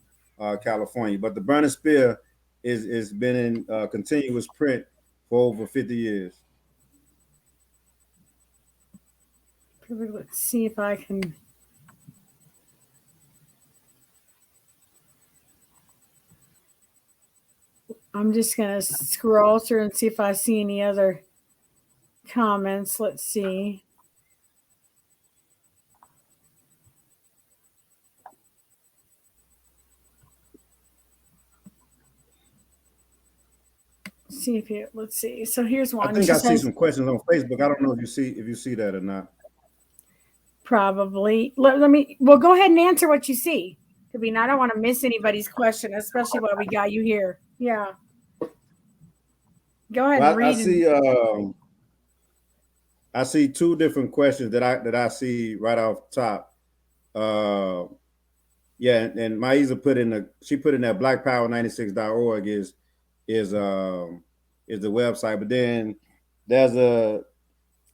California. But the Burning Spear is been in continuous print for over 50 years. Let's see if I can. I'm just going to scroll through and see if I see any other comments. Let's see. Let's see. So here's one. I think I see some questions on Facebook. I don't know if you see that or not. Probably. Well, go ahead and answer what you see. I don't want to miss anybody's question, especially while we got you here. Yeah. Go ahead and read. I see two different questions that I see right off top. Yeah, and Maiza put in that blackpower96.org is the website, but then there's a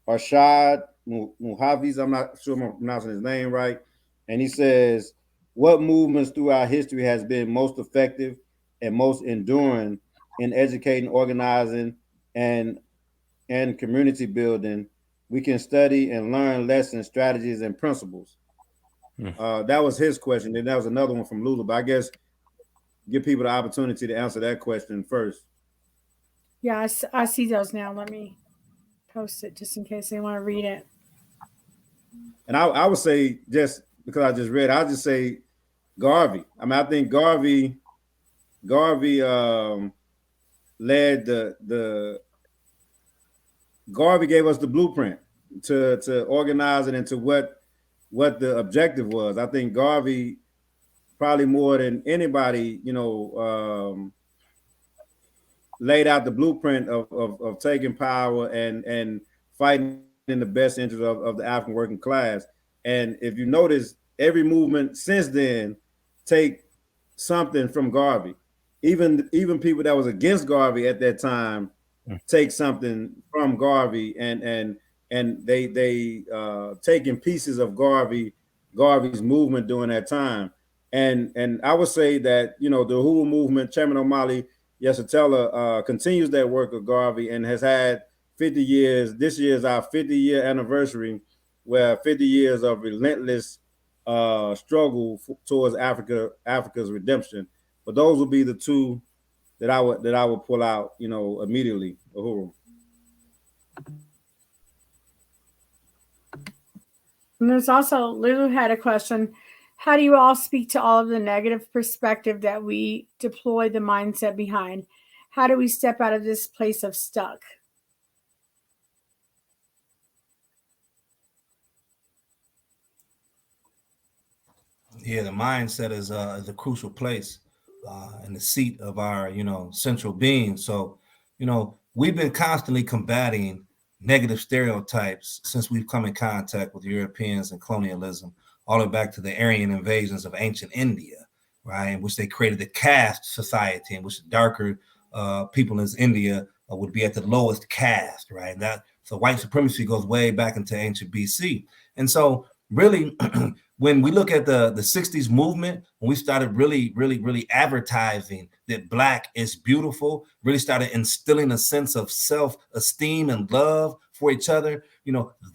Arshad Muhafiz, I'm not sure I'm pronouncing his name right, and he says, what movements throughout history has been most effective and most enduring in educating, organizing, and community building? We can study and learn lessons, strategies, and principles. That was his question. Then that was another one from Lula, but I guess give people the opportunity to answer that question first. Yeah, I see those now. Let me post it just in case they want to read it. And I would say, just because I just read, I'll just say Garvey. I mean, I think Garvey led the Garvey gave us the blueprint to organize it into what the objective was. I think Garvey probably more than anybody, laid out the blueprint of taking power and fighting in the best interest of the African working class. And if you notice, every movement since then take something from Garvey. Even people that was against Garvey at that time take something from Garvey, and they taking pieces of Garvey's movement during that time. And I would say that the Uhuru movement, Chairman O'Malley Yesatella, continues that work of Garvey and has had 50 years. This year is our 50-year anniversary, where 50 years of relentless struggle towards Africa's redemption. But those would be the two that I would pull out, immediately. Uhuru. And there's also, Lulu had a question. How do you all speak to all of the negative perspective that we deploy the mindset behind? How do we step out of this place of stuck? Yeah, the mindset is a crucial place and the seat of our, central being. So, we've been constantly combating negative stereotypes since we've come in contact with Europeans and colonialism, all the way back to the Aryan invasions of ancient India, right? In which they created the caste society, in which the darker people in India would be at the lowest caste, right? So white supremacy goes way back into ancient BC, and so really. When we look at the 60s movement, when we started really advertising that Black is beautiful, really started instilling a sense of self-esteem and love for each other,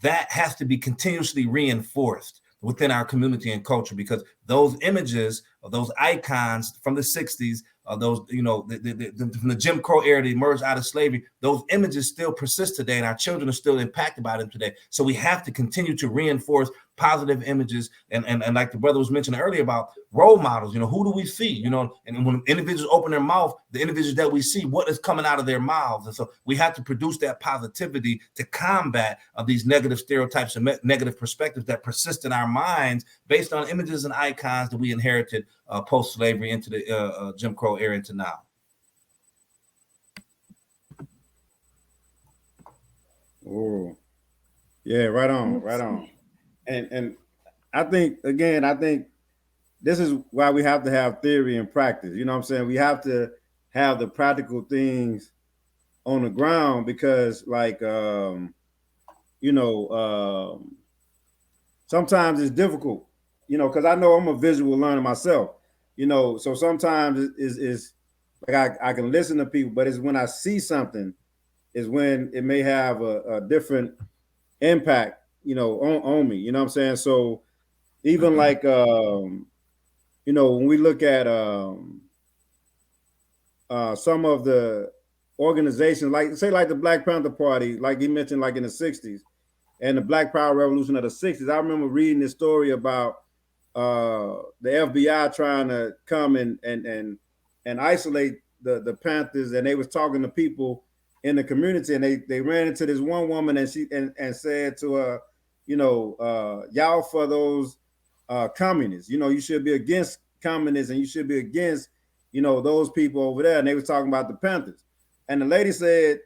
that has to be continuously reinforced within our community and culture, because those images of those icons from the 60s, those, from the Jim Crow era that emerged out of slavery, those images still persist today, and our children are still impacted by them today. So we have to continue to reinforce positive images, and like the brother was mentioning earlier about role models. Who do we see? And when individuals open their mouth, the individuals that we see, what is coming out of their mouths? And so we have to produce that positivity to combat these negative stereotypes and negative perspectives that persist in our minds based on images and icons that we inherited post-slavery into the Jim Crow era into now. Oh, yeah, right on. And I think this is why we have to have theory and practice. You know what I'm saying? We have to have the practical things on the ground, because sometimes it's difficult, because I know I'm a visual learner myself, so sometimes it's like I can listen to people, but it's when I see something is when it may have a different impact, on me, you know what I'm saying? So even like, when we look at some of the organizations, like say like the Black Panther Party, like he mentioned, like in the 60s, and the Black Power Revolution of the 60s. I remember reading this story about the FBI trying to come and isolate the Panthers, and they was talking to people in the community, and they ran into this one woman, and she and said to her, y'all for those communists, you should be against communists, and you should be against those people over there. And they was talking about the Panthers, and the lady said,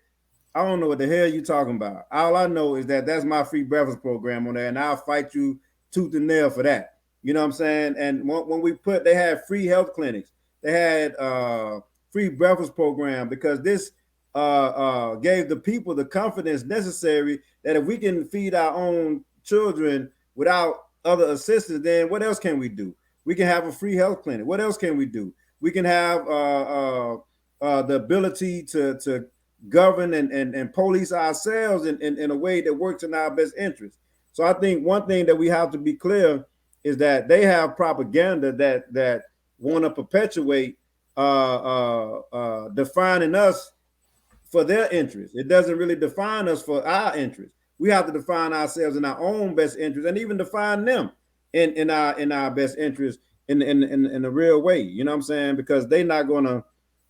I don't know what the hell you talking about. All I know is that that's my free breakfast program on there, and I'll fight you tooth and nail for that. You know what I'm saying? And when they had free health clinics, they had free breakfast program, because this gave the people the confidence necessary that if we can feed our own children without other assistance, then what else can we do? We can have a free health clinic. What else can we do? We can have the ability to govern and police ourselves in a way that works in our best interest. So I think one thing that we have to be clear is that they have propaganda that want to perpetuate defining us for their interest. It doesn't really define us for our interest. we have to define ourselves in our own best interest, and even define them in our best interest in the real way. You know what I'm saying? Because they're not gonna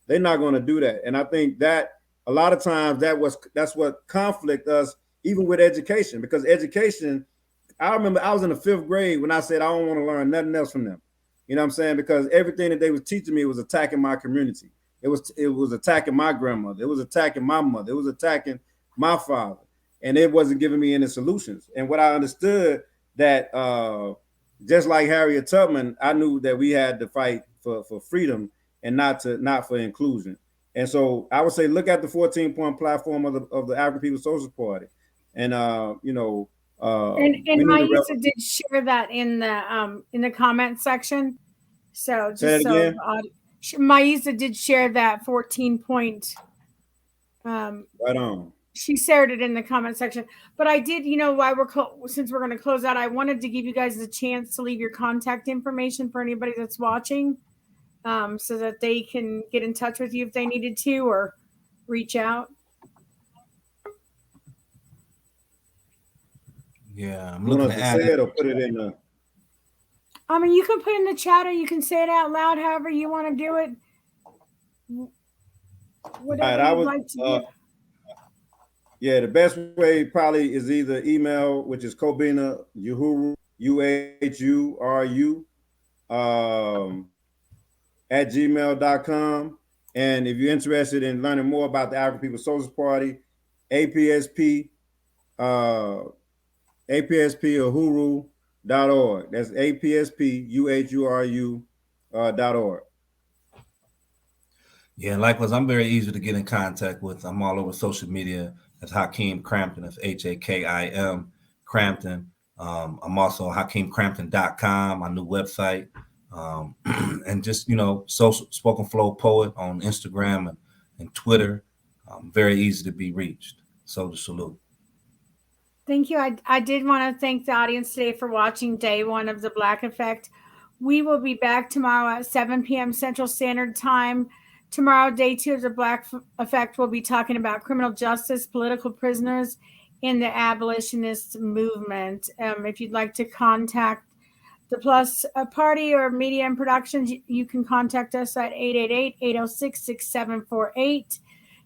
do that. And I think that a lot of times that's what conflict us, even with education, because education, I remember I was in the 5th grade when I said I don't want to learn nothing else from them. You know what I'm saying? Because everything that they was teaching me was attacking my community. It was attacking my grandmother. It was attacking my mother. It was attacking my father. And it wasn't giving me any solutions. And what I understood that just like Harriet Tubman, I knew that we had to fight for freedom and not for inclusion. And so I would say look at the 14-point platform of the African People's Socialist Party. And and Maisa did share that in the comment section. So just so Maisa did share that 14-point. Right on. She shared it in the comment section. But I did, since we're going to close out, I wanted to give you guys a chance to leave your contact information for anybody that's watching, so that they can get in touch with you if they needed to or reach out. Yeah, I'm looking to add say it or put it in the. I mean, you can put it in the chat or you can say it out loud, however you want to do it. Whatever you'd like to do. Yeah, the best way probably is either email, which is Kobina Uhuru, UHURU, at gmail.com. And if you're interested in learning more about the African People's Socialist Party, APSP, APSPUhuru.org. That's APSPUhuru.org. Yeah, likewise, I'm very easy to get in contact with. I'm all over social media as Hakeem Crampton. That's HAKIM Crampton. I'm also HakeemCrampton.com, my new website. And just, social spoken flow poet on Instagram and Twitter. Very easy to be reached. So to salute. Thank you. I did want to thank the audience today for watching day 1 of the Black Effect. We will be back tomorrow at 7 p.m. Central Standard Time. Tomorrow, day 2 of the Black Effect, we'll be talking about criminal justice, political prisoners, and the abolitionist movement. If you'd like to contact the Plus Party or Media and Productions, you can contact us at 888-806-6748.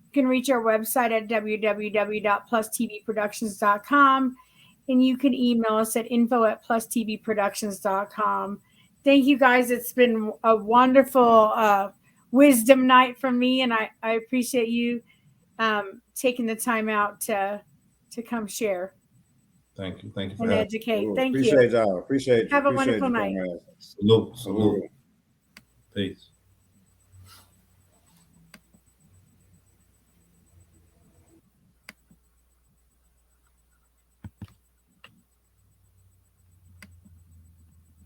You can reach our website at www.plustvproductions.com, and you can email us at info@plustvproductions.com. Thank you, guys. It's been a wonderful wisdom night for me, and I appreciate you taking the time out to come share. Thank you. Thank you and educate. Thank you. Appreciate y'all. Appreciate you. Have a wonderful night. Salute. Peace.